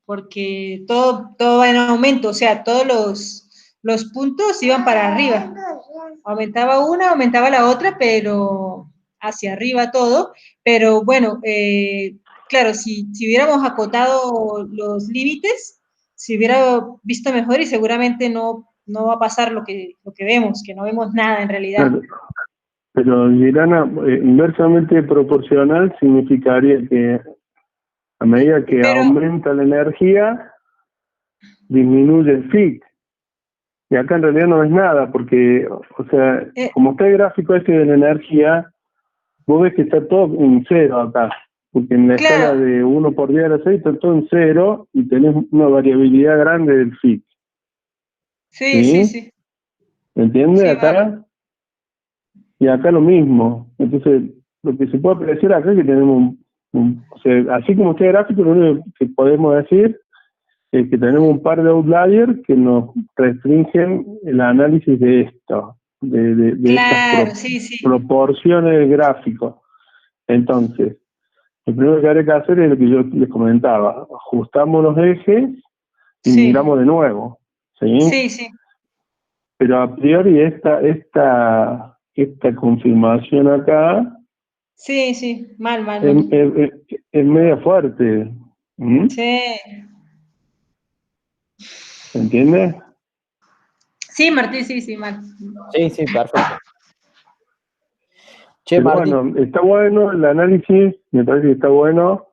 porque todo va en aumento, o sea, todos los puntos iban para arriba. Aumentaba una, aumentaba la otra, pero hacia arriba todo. Pero bueno, claro, si hubiéramos acotado los límites, se hubiera visto mejor y seguramente no va a pasar lo que vemos, que no vemos nada en realidad. Claro. Pero Girana, inversamente proporcional significaría que a medida que Pero, aumenta la energía, disminuye el FIC. Y acá en realidad no es nada, porque, o sea, eh, como está el gráfico este de la energía, vos ves que está todo en cero acá. Porque en la escala claro, de 1 por 10 a la 6 está todo en cero y tenés una variabilidad grande del FIC. ¿Sí? sí, ¿Entiendes? sí, va. Acá y acá lo mismo. Entonces, lo que se puede apreciar acá es que tenemos O sea, así como usted es gráfico, lo único que podemos decir es que tenemos un par de outliers que nos restringen el análisis de esto, de estas Claro, sí, sí. proporciones del gráfico. Entonces, lo primero que habría que hacer es lo que yo les comentaba, ajustamos los ejes y Sí. miramos de nuevo, ¿sí? Sí, sí. Pero a priori esta confirmación acá Sí, sí. Mal. es media fuerte. ¿Mm? Sí. ¿Se entiende? Sí, Martín, sí, mal. Sí, perfecto. Che, Pero Martín. bueno, está bueno el análisis, me parece que está bueno,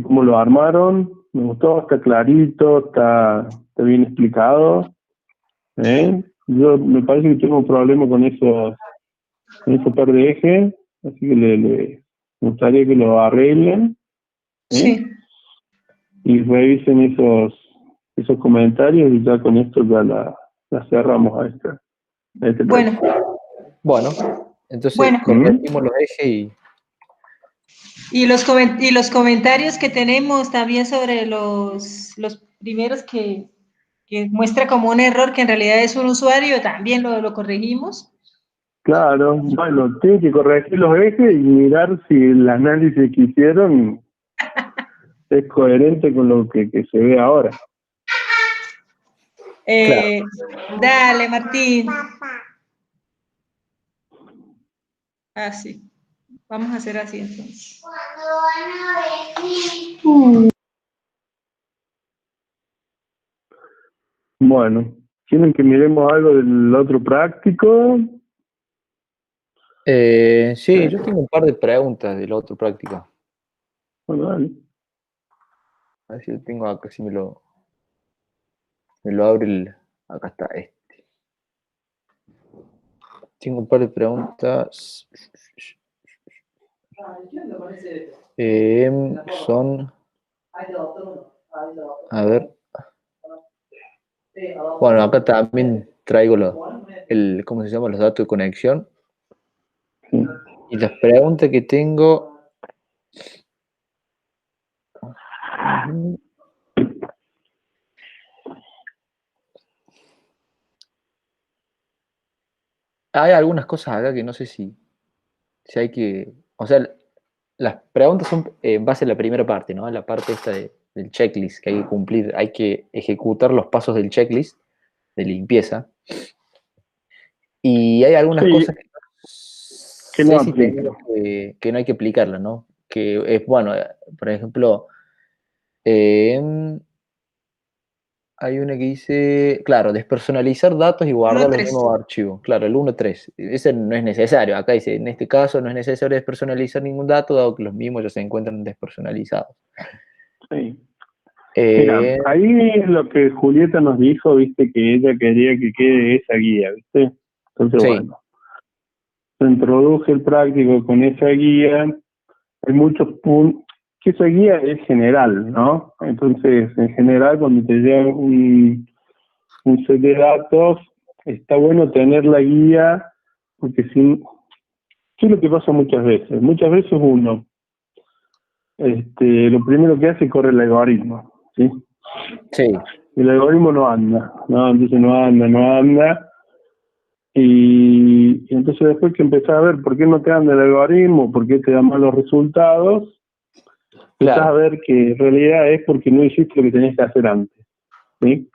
cómo lo armaron, me gustó, está clarito, está bien explicado. Yo me parece que tengo un problema con ese par de ejes, así que me gustaría que lo arreglen, Sí. y revisen esos comentarios, y ya con esto ya la cerramos a este Bueno, práctico. Bueno, entonces bueno. corregimos los ejes y... Y los comentarios que tenemos también sobre los primeros que muestra como un error que en realidad es un usuario, también lo corregimos. Claro, bueno, tiene que corregir los ejes y mirar si el análisis que hicieron es coherente con lo que se ve ahora. Claro. Dale, Martín. Así. Vamos a hacer así entonces. Bueno, ¿quieren que miremos algo del otro práctico? Sí, yo tengo un par de preguntas del otro práctico. Bueno, dale. A ver si lo tengo acá, si me lo abre el... Acá está este. Tengo un par de preguntas. Son... A ver. Bueno, acá también traigo ¿cómo se llama? Los datos de conexión. Sí. Y las preguntas que tengo... Hay algunas cosas acá que no sé si hay que... O sea, las preguntas son en base a la primera parte, ¿no? La parte esta del checklist que hay que cumplir. Hay que ejecutar los pasos del checklist de limpieza. Y hay algunas Sí, cosas que no que no sé si aplica. tenemos que no hay que aplicarlas, ¿no? Que es, bueno, por ejemplo, hay una que dice, claro, despersonalizar datos y guardar los 1-3. mismos archivos. Claro, el 1.3. Ese no es necesario. Acá dice, en este caso no es necesario despersonalizar ningún dato, dado que los mismos ya se encuentran despersonalizados. Sí. Mira, ahí es lo que Julieta nos dijo, viste, que ella quería que quede esa guía, viste. Entonces, Sí. bueno, se introduje el práctico con esa guía. Hay muchos puntos, que esa guía es general, ¿no? Entonces, en general, cuando te llega un set de datos, está bueno tener la guía, porque si, ¿qué es lo que pasa muchas veces? Muchas veces uno, lo primero que hace es correr el algoritmo, ¿sí? Sí. El algoritmo no anda, ¿no? Entonces no anda, y entonces después que empezás a ver por qué no te anda el algoritmo, por qué te dan malos resultados, empezás a ver que en realidad es porque no hiciste lo que tenías que hacer antes, ¿sí?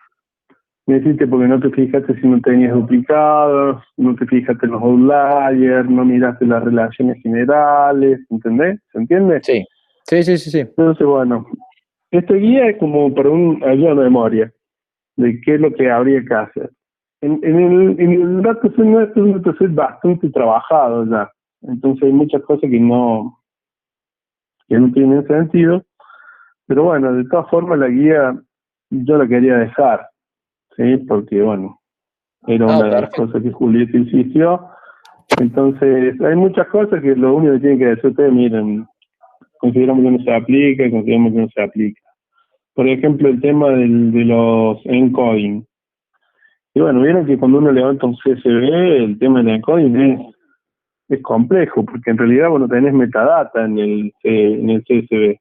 No hiciste porque no te fijaste si no tenías duplicados, no te fijaste en los outliers, no miraste las relaciones generales, ¿entendés? ¿Se entiende? Sí. Sí. Entonces, bueno, esta guía es como para un ayuda de memoria de qué es lo que habría que hacer. En el dataset nuestro es un dataset bastante trabajado ya, entonces hay muchas cosas que no tienen sentido, pero bueno, de todas formas la guía yo la quería dejar, ¿sí? Porque bueno, era una de las cosas que Julieta insistió. Entonces hay muchas cosas que lo único que tienen que decir ustedes, miren, consideramos que no se aplica, consideramos que no se aplica. Por ejemplo, el tema de los encoding. Y bueno, vieron que cuando uno levanta un CSV, el tema del encoding es complejo, porque en realidad vos no tenés metadata en el CSV,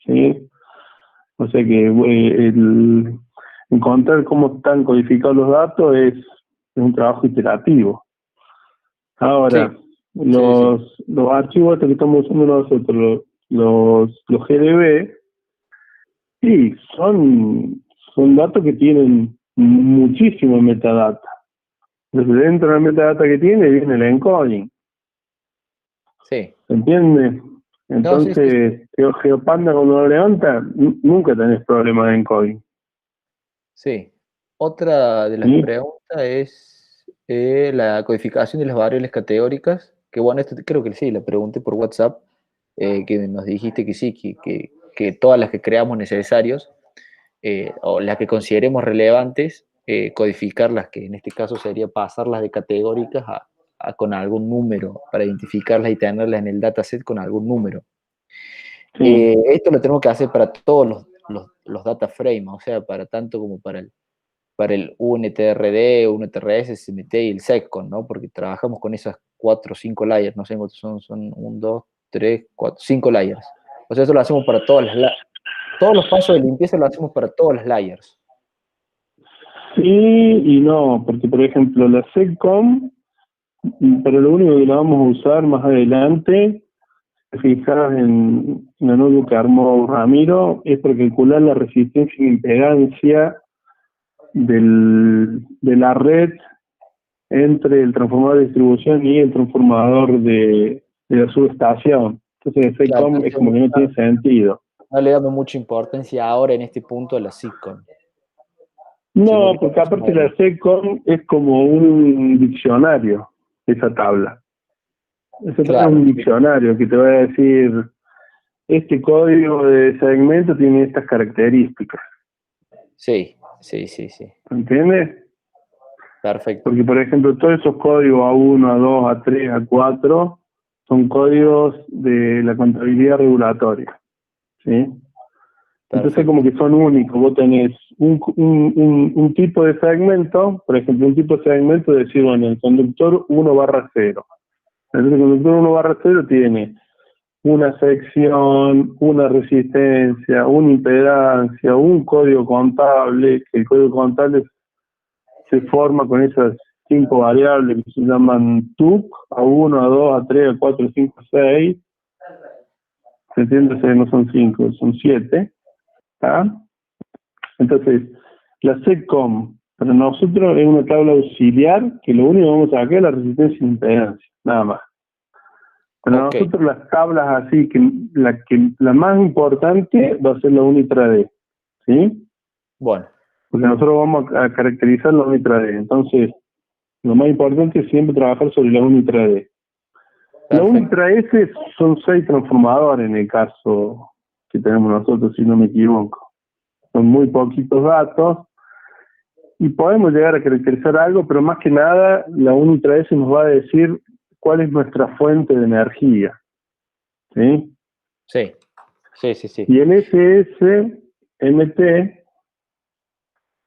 ¿sí? O sea que encontrar cómo están codificados los datos es un trabajo iterativo. Ahora, Sí, los archivos estos que estamos usando nosotros, los GDB, sí, son datos que tienen muchísimo metadata. Entonces, dentro de la metadata que tiene viene el encoding. sí. ¿Se entiende? No, sí, sí, sí. Entonces, GeoPanda cuando lo levanta, nunca tenés problemas de encoding. Sí. Otra de las ¿Sí? preguntas es la codificación de las variables categóricas, que bueno, esto creo que sí, la pregunté por WhatsApp, que nos dijiste que sí, que todas las que creamos necesarios, o las que consideremos relevantes, codificarlas, que en este caso sería pasarlas de categóricas con algún número, para identificarlas y tenerlas en el dataset con algún número. Sí. Esto lo tenemos que hacer para todos los data frames, o sea, para tanto como para el UNTRD, UNTRS, SMT y el SECCON, ¿no? Porque trabajamos con esas 4 o 5 layers, no sé cuántos son 1, 2, 3, 4, 5 layers. O sea, eso lo hacemos para todos los pasos de limpieza lo hacemos para todas las layers. Sí y no, porque por ejemplo la SECCOM, pero lo único que la vamos a usar más adelante, si fijas en la notebook que armó Ramiro, es para calcular la resistencia y impedancia de la red entre el transformador de distribución y el transformador de la subestación. Entonces el Claro, SECCOM es entonces como que no tiene sentido. no le damos mucha importancia ahora en este punto a la SICON, sino No, que porque más aparte la adelante. SECCOM es como un diccionario, esa tabla. Esa tabla es Claro, un sí, diccionario que te va a decir, este código de segmento tiene estas características. sí, sí, sí, sí. ¿Entiendes? Perfecto. Porque, por ejemplo, todos esos códigos A1, A2, A3, A4 son códigos de la contabilidad regulatoria. ¿Sí? Entonces, como Perfecto. que son únicos. Vos tenés un tipo de segmento, por ejemplo, un tipo de segmento de decir, bueno, el conductor 1/0. Entonces, el conductor 1/0 tiene una sección, una resistencia, una impedancia, un código contable, que el código contable se forma con esas 5 variables que se llaman TUC, A1, A2, A3, A4, A5, A6. ¿Se entiende? No son 5, son 7. Entonces, la SECCOM para nosotros es una tabla auxiliar que lo único que vamos a sacar es la resistencia y impedancia, nada más. Para Ok, nosotros las tablas así, la más importante va a ser la UNITRA D, ¿sí? bueno, Porque nosotros vamos a caracterizar la UNITRA D. Entonces, lo más importante es siempre trabajar sobre la UNITRA D. La perfecto. UNITRA S son 6 transformadores en el caso que tenemos nosotros, si no me equivoco. Son muy poquitos datos y podemos llegar a caracterizar algo, pero más que nada la UNITRA S nos va a decir cuál es nuestra fuente de energía, ¿sí? Sí, sí, sí, sí. Y el SSMT,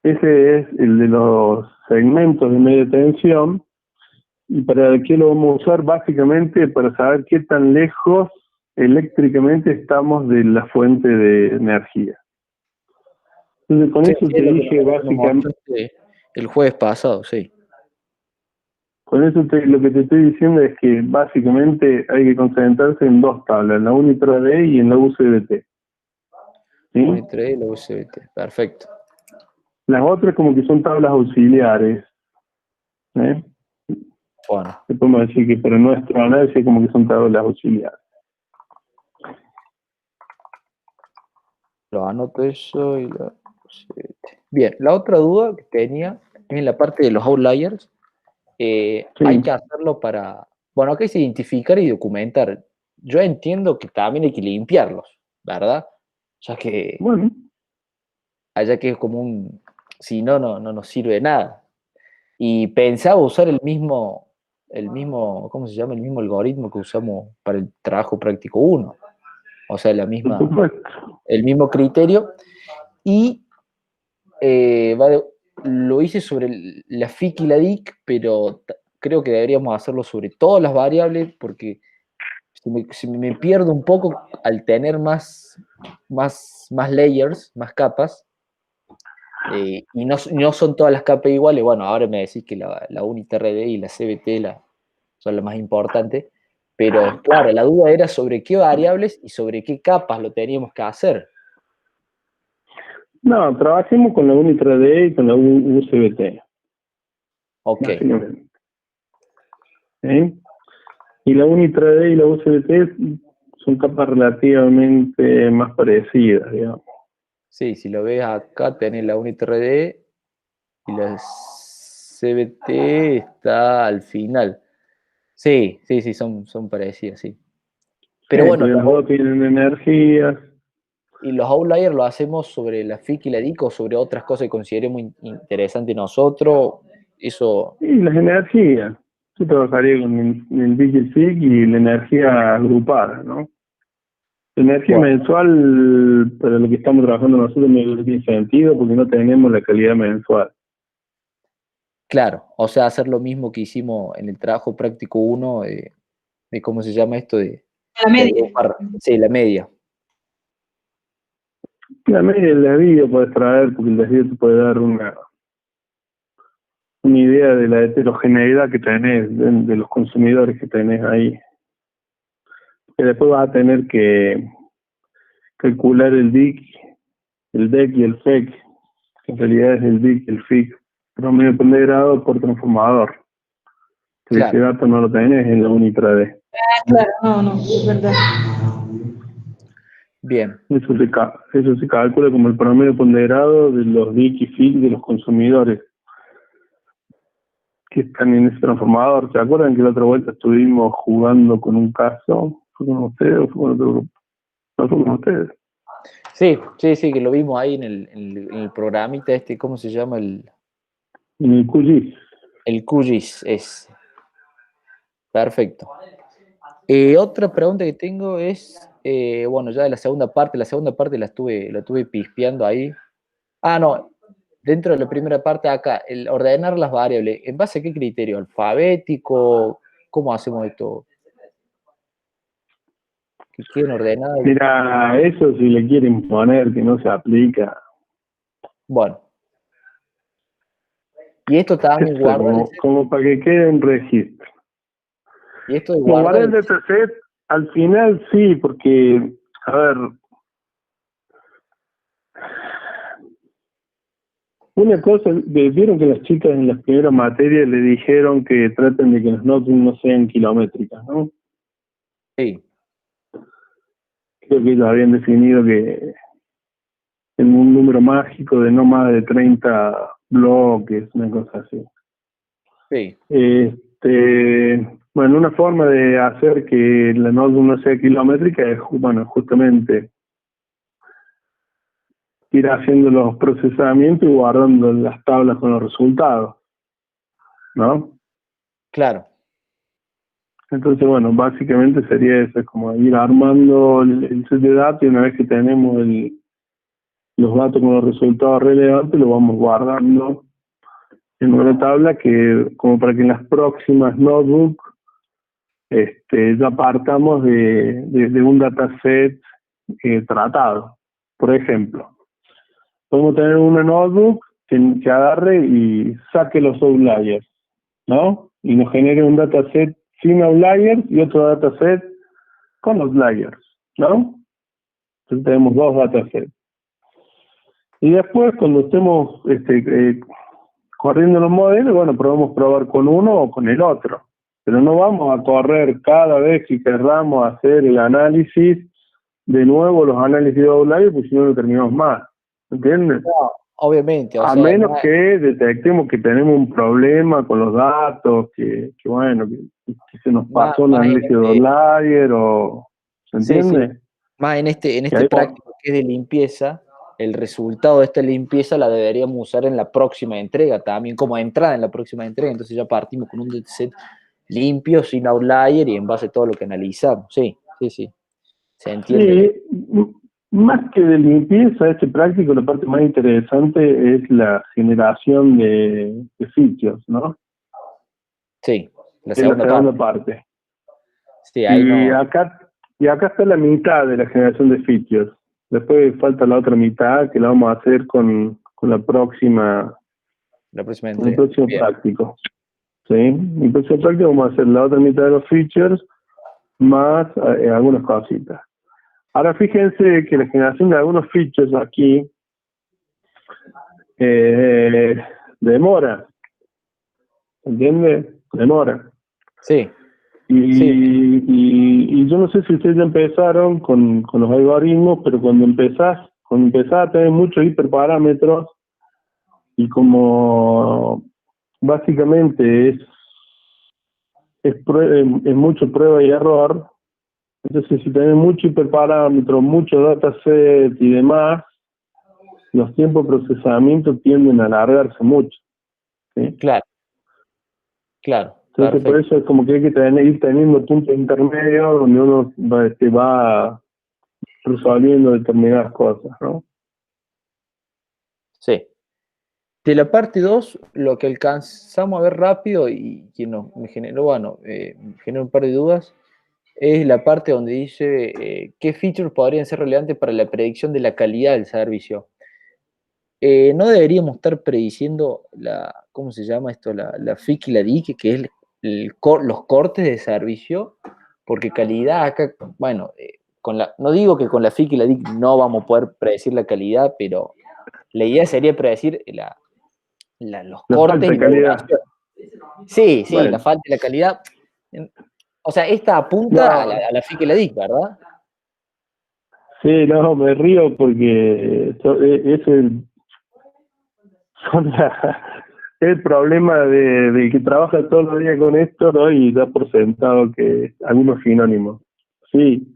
ese es el de los segmentos de media tensión, y para qué lo vamos a usar básicamente para saber qué tan lejos eléctricamente estamos de la fuente de energía. Entonces con Sí, eso sí, te es lo que dije nos básicamente, mostraste el jueves pasado, sí. con eso lo que te estoy diciendo es que básicamente hay que concentrarse en 2 tablas, en la UNITRA D y en la UCBT, ¿sí? Unitrade y la USBT, perfecto. Las otras como que son tablas auxiliares, ¿eh? Bueno, Le podemos decir que para nuestro análisis como que son tablas auxiliares. lo anoto eso y la USBT. Bien, la otra duda que tenía es en la parte de los outliers. Hay que Sí, hacerlo para, bueno, acá dice identificar y documentar. Yo entiendo que también hay que limpiarlos, ¿verdad? Ya que, bueno, allá que es como si no, no nos sirve de nada. Y pensaba usar ¿cómo se llama? El mismo algoritmo que usamos para el trabajo práctico uno. O sea, por supuesto. el mismo criterio. Y eh, va de- lo hice sobre la FIC y la DIC, pero creo que deberíamos hacerlo sobre todas las variables, porque si me pierdo un poco al tener más layers, más capas, y no son todas las capas iguales. Bueno, ahora me decís que la UniTRD y la CBT son las más importantes, pero claro, la duda era sobre qué variables y sobre qué capas lo teníamos que hacer. No, trabajemos con la UniTRD y con la UCBT. Ok. Básicamente. ¿Sí? Y la UniTRD y la UCBT son capas relativamente más parecidas, digamos. Sí, si lo ves acá tenés la UniTRD y la CBT está al final. Sí, son parecidas, sí. Pero bueno, Porque los dos tienen energías. y los outliers lo hacemos sobre la FIC y la DIC o sobre otras cosas que consideremos interesantes nosotros. Eso, Y las energías. Yo trabajaría con el BIC y el FIC y la energía agrupada, ¿no? La energía bueno, mensual, para lo que estamos trabajando nosotros, no tiene sentido porque no tenemos la calidad mensual. claro, o sea, hacer lo mismo que hicimos en el trabajo práctico 1, de ¿cómo se llama esto? La De media. agrupar, sí, la media. La media del desvío puedes traer, porque el desvío te puede dar una idea de la heterogeneidad que tenés, de los consumidores que tenés ahí. Que después vas a tener que calcular el DIC, el DEC y el FEC, que en realidad es el DIC y el FIC, promedio ponderado por transformador. Que ese Claro, dato no lo tenés en la UniTRD. Claro, no, es verdad. bien, Eso se calcula como el promedio ponderado de los DIC y FIC de los consumidores que están en ese transformador. ¿Se acuerdan que la otra vuelta estuvimos jugando con un caso? ¿Fue con ustedes o fue con otro grupo? No fue con ustedes. sí, que lo vimos ahí en el programita este, ¿cómo se llama? En el QGIS. El QGIS es. Perfecto. Otra pregunta que tengo es, bueno, ya de la segunda parte la estuve pispeando ahí. Ah, no, dentro de la primera parte acá, el ordenar las variables, ¿en base a qué criterio? ¿Alfabético? ¿Cómo hacemos esto? ¿Qué quieren ordenar? Mira, eso si le quieren poner que no se aplica. Bueno, y esto también Esto guarda como para que quede en registro. y esto de Como guardar guardar el dataset, al final sí, porque, a ver, una cosa, vieron que las chicas en las primeras materias le dijeron que traten de que las notas no sean kilométricas, ¿no? sí, Creo que ellos habían definido que en un número mágico de no más de 30 bloques, una cosa así. sí, Bueno, una forma de hacer que la node no sea kilométrica es, bueno, justamente ir haciendo los procesamientos y guardando las tablas con los resultados, ¿no? claro, Entonces, bueno, básicamente sería eso, es como ir armando el set de datos y una vez que tenemos los datos con los resultados relevantes, lo vamos guardando en una tabla que, como para que en las próximas notebooks ya partamos de un dataset tratado. Por ejemplo, podemos tener una notebook que agarre y saque los outliers, ¿no? Y nos genere un dataset sin outliers y otro dataset con outliers, ¿no? Entonces tenemos dos datasets. Y después, cuando estemos corriendo los modelos, bueno, podemos probar con uno o con el otro. Pero no vamos a correr cada vez que querramos hacer el análisis, de nuevo los análisis de outliers, porque si no, no terminamos más. ¿Entiendes? no, obviamente, o A sea, menos que detectemos que tenemos un problema con los datos, que bueno, que se nos pasó un más en análisis de outlier o... ¿Se sí, entiende? más en Que ahí, práctico que es de limpieza, el resultado de esta limpieza la deberíamos usar en la próxima entrega, también como entrada en la próxima entrega. Entonces ya partimos con un dataset limpio, sin outlier y en base a todo lo que analizamos. Sí, se entiende. sí, más que de limpieza, práctico, la parte más interesante es la generación de sitios, ¿no? Sí, La en la segunda segunda parte. parte. Sí, ahí no. Y acá está la mitad de la generación de features. Después falta la otra mitad que la vamos a hacer con la próxima, La próxima con el entrega. próximo Bien. práctico. ¿Sí? En el próximo práctico vamos a hacer la otra mitad de los features más algunas cositas. Ahora fíjense que la generación de algunos features aquí demora. ¿Entiendes? Demora. Sí, sí, Y yo no sé si ustedes ya empezaron con los algoritmos, pero cuando empezás a tener muchos hiperparámetros y como básicamente es mucho prueba y error, entonces si tenés mucho hiperparámetro, mucho dataset y demás, los tiempos de procesamiento tienden a alargarse mucho. ¿Sí? claro, Entonces por perfecto. eso es como que hay que ir teniendo puntos intermedios donde uno va resolviendo determinadas cosas, ¿no? Sí. De la parte 2, lo que alcanzamos a ver rápido y que me generó, bueno, me generó un par de dudas, es la parte donde dice qué features podrían ser relevantes para la predicción de la calidad del servicio. No deberíamos estar prediciendo ¿cómo se llama esto? La FIC y la DIC, que es los cortes de servicio, porque calidad acá, bueno, no digo que con la FIC y la DIC no vamos a poder predecir la calidad, pero la idea sería predecir los La cortes falta y de la calidad. duración. Sí, sí, la Bueno, falta de la calidad. O sea, esta apunta a no, la FIC y la DIC, ¿verdad? sí, no, me río porque es son el problema de que trabaja todos los días con esto, ¿no? Y da por sentado que algunos sinónimos. Sí,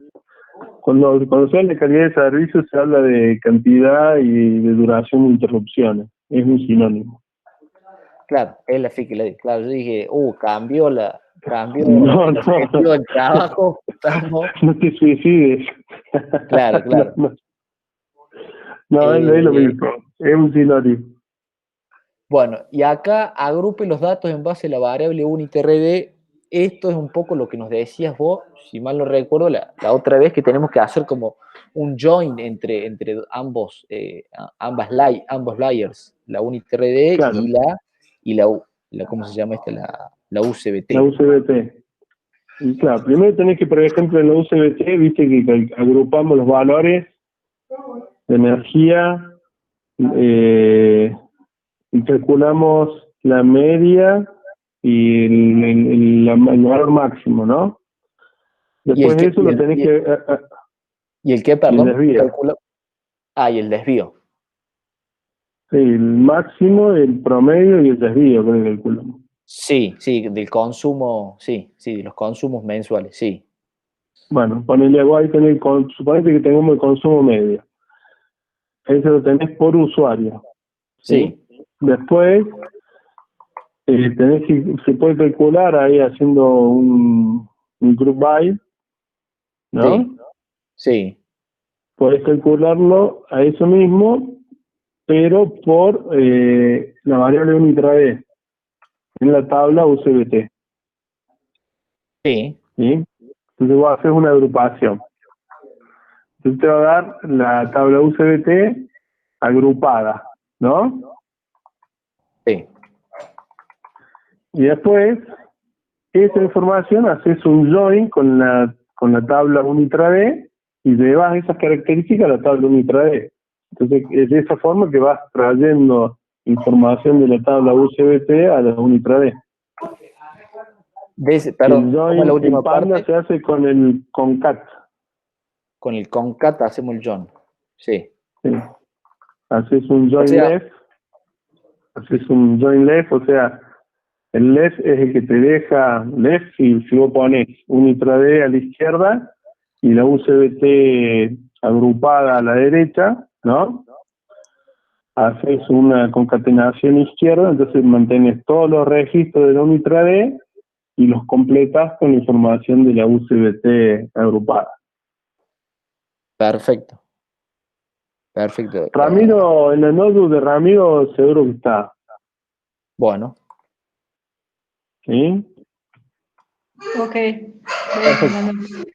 cuando se habla de calidad de servicio se habla de cantidad y de duración de interrupciones. Es un sinónimo. Claro, es la FIC y la DIC. Claro, yo dije, cambió No, el no, objetivo del trabajo, estamos. no te suicides. Claro, No, claro. no, no, es lo Eh, mismo. Es un sinónimo. bueno, y acá agrupe los datos en base a la variable UniTRD. Esto es un poco lo que nos decías vos, si mal no recuerdo, la otra vez que tenemos que hacer como un join entre ambos layers, la UniTRD Claro, ¿cómo se llama esta? La la UCBT. UCBT. Y claro, primero tenés que, por ejemplo, en la UCBT, viste que agrupamos los valores de energía y calculamos la media y el valor máximo, ¿no? ¿Y el Después de qué, eso lo tenés que... y el qué, y el perdón? desvío. Y el desvío. Sí, el máximo, el promedio y el desvío que calculamos. Sí, sí, del consumo, sí, de los consumos mensuales, sí. Bueno, ponele ahí, suponete que tengamos el consumo medio. Eso lo tenés por usuario. ¿Sí? Sí, Después se puede calcular ahí haciendo un group by, sí, ¿no? sí. Podés calcularlo a eso mismo, pero por la variable UniTrade en la tabla UCBT. Sí, ¿Sí? Entonces vos haces una agrupación. Entonces te va a dar la tabla UCBT agrupada, ¿no? sí. Y después, esa información haces un join con la tabla UniTrade y llevas esas características a la tabla UniTrade. Entonces, es de esa forma que vas trayendo información de la tabla UCBT a la UniTrade. Y el Perdón, ¿cómo es la join última en Panda parte? se hace con el concat. Con el concat hacemos el join. Sí. ¿Sí? Haces un O join sea, left, o sea, el left es el que te deja left si vos pones UniTrade a la izquierda y la UCBT agrupada a la derecha, ¿no? Haces una concatenación izquierda, entonces mantienes todos los registros de la UniTrade y los completas con información de la UCBT agrupada. perfecto. Perfecto. Ramiro, en el notebook de Ramiro seguro que está, Bueno, ¿sí? Ok. Voy a tomar nota.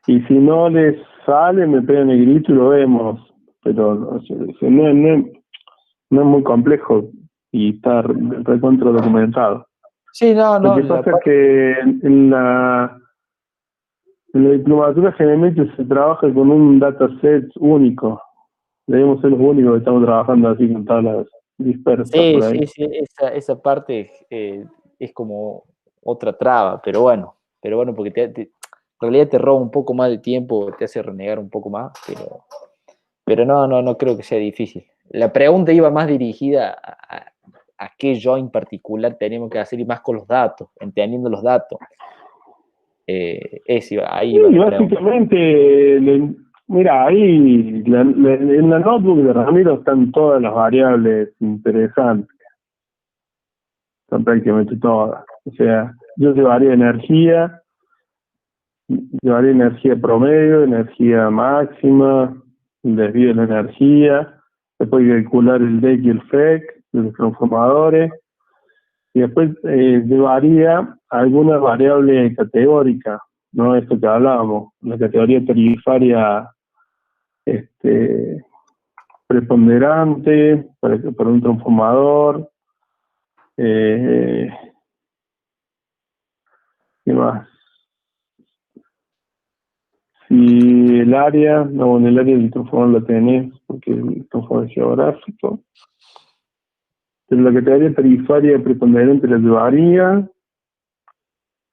Y si no les sale, me pegan el grito y lo vemos. Pero no es muy complejo y está recontra documentado. Sí, no, Lo no, que pasa es que en la diplomatura generalmente se trabaja con un dataset único. Debemos ser los únicos que estamos trabajando así con tablas dispersas sí, por ahí. sí, esa parte es como otra traba, pero bueno, porque en realidad te roba un poco más de tiempo, te hace renegar un poco más, pero no creo que sea difícil. La pregunta iba más dirigida a qué join particular tenemos que hacer y más con los datos, entendiendo los datos. Ahí iba Y la pregunta. básicamente, mira, ahí en la notebook de Ramiro están todas las variables interesantes, están prácticamente todas. O sea, yo llevaría energía promedio, energía máxima, el desvío de la energía, después calcular el DEC y el FEC de los transformadores, y después llevaría alguna variable categórica, ¿no? Esto que hablábamos, la categoría tarifaria preponderante para un transformador, eh, ¿qué más? Si el área, no, en el área del transformador la tenés, porque el transformador es geográfico, pero la categoría tarifaria preponderante la llevaría.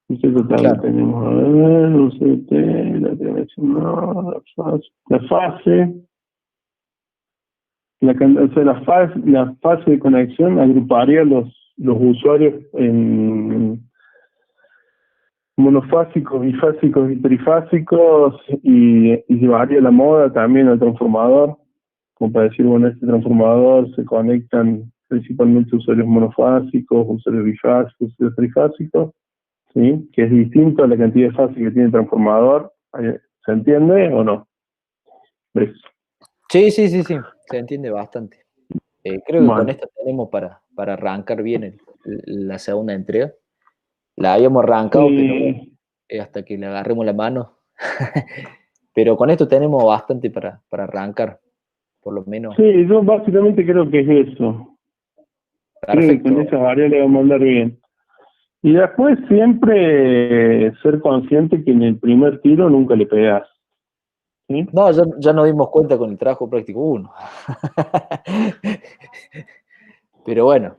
Eso también lo Claro. tenemos, a ver, no sé, la conexión, no, la fase, o sea, la fase de conexión agruparía los usuarios en monofásicos, bifásicos y trifásicos y llevaría la moda también al transformador, como para decir, bueno, este transformador se conectan principalmente usuarios monofásicos, usuarios bifásicos, usuarios trifásicos, ¿sí? Que es distinto a la cantidad de fases que tiene el transformador. ¿Se entiende o no? ¿Ves? Sí, se entiende bastante. Creo que con Bueno, esto tenemos para arrancar bien la segunda entrega. La habíamos arrancado, pero sí, hasta que le agarremos la mano. Pero con esto tenemos bastante para arrancar, por lo menos. sí, yo básicamente creo que es eso. Creo que con Perfecto. esas variables vamos a andar bien. Y después siempre ser consciente que en el primer tiro nunca le pegás. ¿Sí? No, ya nos dimos cuenta con el trabajo práctico 1. Pero bueno.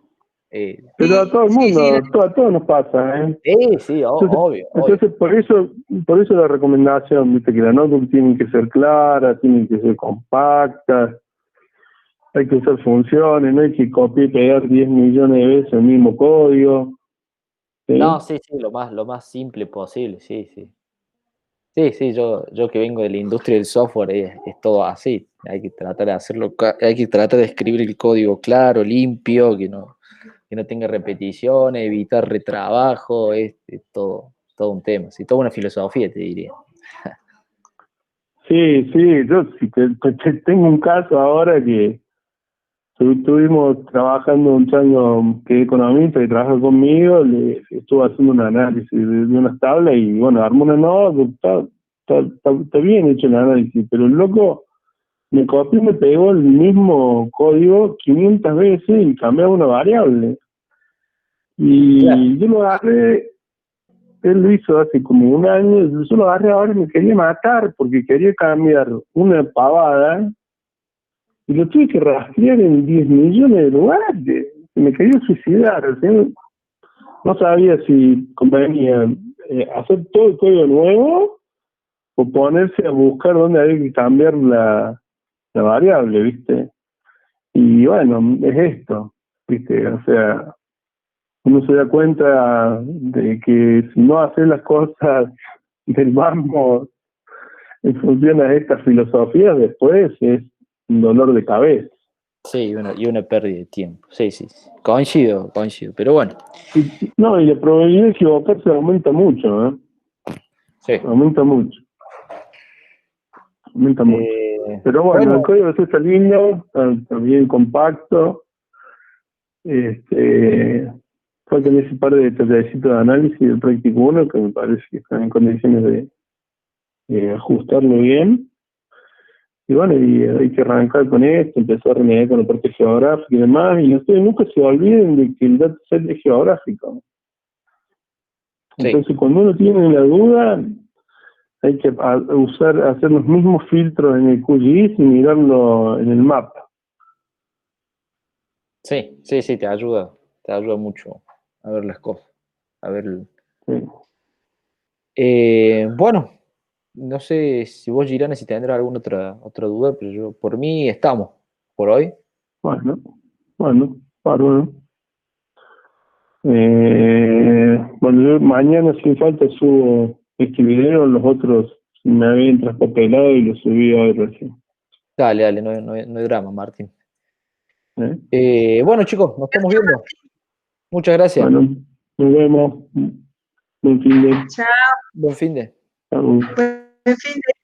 Pero a todo el Sí, sí, mundo, a todos nos pasa, ¿eh? Sí, Entonces, obvio. entonces por eso la recomendación, viste, que la notebook tienen que ser clara, tienen que ser compactas, hay que usar funciones, no hay que copiar y pegar 10 millones de veces el mismo código, No, ¿sí? sí, lo más simple posible, sí. Sí, yo que vengo de la industria del software es todo así. Hay que tratar de hacerlo, hay que tratar de escribir el código claro, limpio, que no tenga repeticiones, evitar retrabajo, es todo un tema, sí, toda una filosofía, te diría. Sí, yo sí, tengo un caso ahora que estuvimos trabajando un año que es economista y trabaja conmigo, le estuvo haciendo un análisis de unas tablas y bueno, armó una nota, está bien hecho el análisis, pero el loco me copió y me pegó el mismo código 500 veces y cambiaba una variable. Claro, Y yo lo agarré, él lo hizo hace como un año, yo lo agarré ahora y me quería matar porque quería cambiar una pavada y lo tuve que rastrear en 10 millones de lugares. Me quería suicidar. O sea, no sabía si convenía hacer todo el código nuevo o ponerse a buscar dónde había que cambiar la variable, ¿viste? Y bueno, es esto, ¿viste? O sea, uno se da cuenta de que si no hacer las cosas del vamos en función a esta filosofía, después es un dolor de cabeza. sí, y una pérdida de tiempo, sí. Coincido, pero bueno, No, y la probabilidad de equivocarse aumenta mucho, ¿eh? sí. Aumenta mucho, aumenta mucho. Pero bueno, el Bueno, código está lindo, está bien compacto, este, faltan ese par de tallecitos de análisis del práctico 1 que me parece que están en condiciones de ajustarlo bien. Y bueno, y hay que arrancar con esto, empezar a renegar con la parte geográfica y demás, y ustedes nunca se olviden de que el dataset es geográfico. Entonces, cuando uno tiene la duda, hay que hacer los mismos filtros en el QGIS y mirarlo en el mapa. Sí, te ayuda mucho a ver las cosas, a ver. Sí. Bueno, no sé si vos, Girane, si tendrás alguna otra duda, pero yo, por mí, estamos, por hoy. Bueno, bárbaro. Bueno, yo mañana sin falta subo este video, los otros me habían traspapelado y los subí hoy recién. Dale, no hay drama, Martín. ¿Eh? Bueno, chicos, nos estamos viendo. Muchas gracias. Bueno, nos vemos. Buen fin de. Chao. Buen fin de. Chao. Buen fin de.